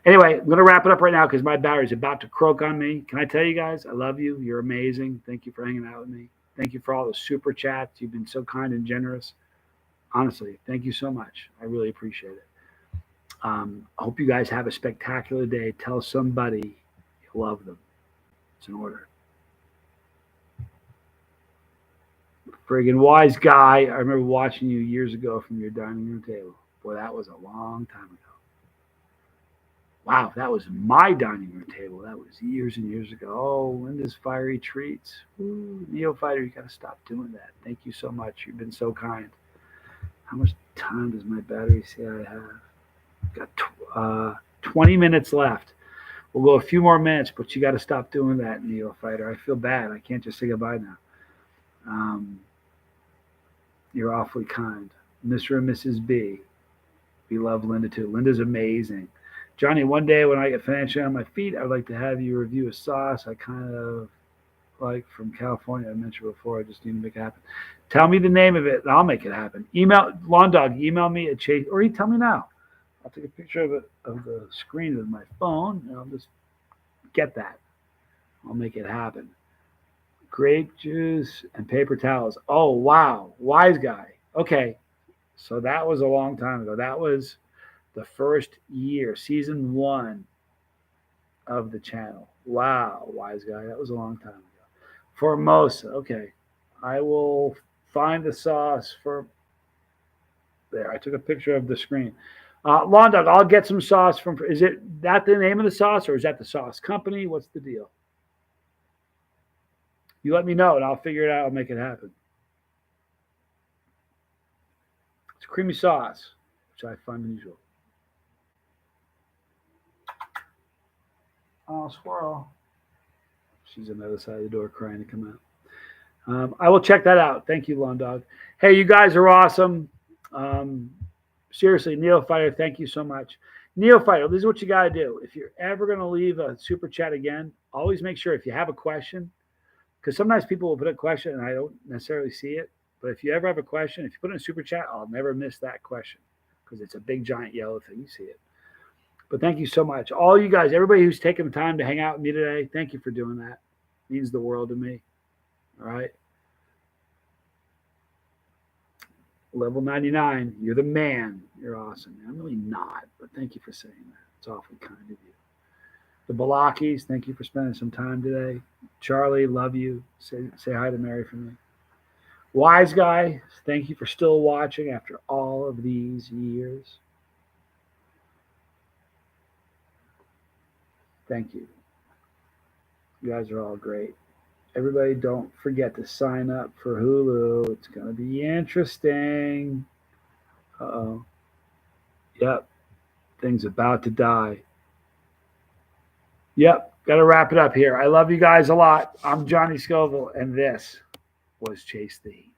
Anyway, I'm going to wrap it up right now because my battery's about to croak on me. Can I tell you guys, I love you. You're amazing. Thank you for hanging out with me. Thank you for all the super chats. You've been so kind and generous. Honestly, thank you so much. I really appreciate it. I hope you guys have a spectacular day. Tell somebody you love them. It's in order. Friggin' wise guy. I remember watching you years ago from your dining room table. Boy, that was a long time ago. Wow, that was my dining room table. That was years and years ago. Oh, Linda's Fiery Treats. Ooh, Neophyter, you got to stop doing that. Thank you so much. You've been so kind. How much time does my battery say I have? Got 20 minutes left. We'll go a few more minutes, but you got to stop doing that, Neophyter. I feel bad. I can't just say goodbye now. You're awfully kind. Mr. and Mrs. B. We love Linda too. Linda's amazing. Johnny, one day when I get financially on my feet, I'd like to have you review a sauce I kind of like from California. I mentioned before. I just need to make it happen. Tell me the name of it, and I'll make it happen. Email Lawn Dog. Email me at Chase, or you tell me now. I'll take a picture of it of the screen of my phone, and I'll just get that. I'll make it happen. Grape juice and paper towels. Oh wow, wise guy. Okay, so that was a long time ago. That was the first year, season 1 of the channel. Wow, wise guy. That was a long time ago. Formosa. Okay. I will find the sauce for there. I took a picture of the screen. Lawn Dog, I'll get some sauce from, is it that the name of the sauce or is that the sauce company? What's the deal? You let me know and I'll figure it out. I'll make it happen. It's creamy sauce, which I find unusual. Oh, squirrel. She's on the other side of the door crying to come out. I will check that out. Thank you, Lawn Dog. Hey, you guys are awesome. Seriously, Neophyter, thank you so much. Neophyter, this is what you got to do. If you're ever going to leave a super chat again, always make sure if you have a question, because sometimes people will put a question and I don't necessarily see it. But if you ever have a question, if you put in a super chat, I'll never miss that question because it's a big, giant yellow thing. You see it. But thank you so much. All you guys, everybody who's taken the time to hang out with me today, thank you for doing that. It means the world to me. All right. Level 99, you're the man. You're awesome. I'm really not, but thank you for saying that. It's awfully kind of you. The Balakis, thank you for spending some time today. Charlie, love you. Say hi to Mary for me. Wise Guy, thank you for still watching after all of these years. Thank you. You guys are all great. Everybody, don't forget to sign up for Hulu. It's going to be interesting. Uh-oh. Yep. Thing's about to die. Yep. Got to wrap it up here. I love you guys a lot. I'm Johnny Scoville, and this was Chase the Heat.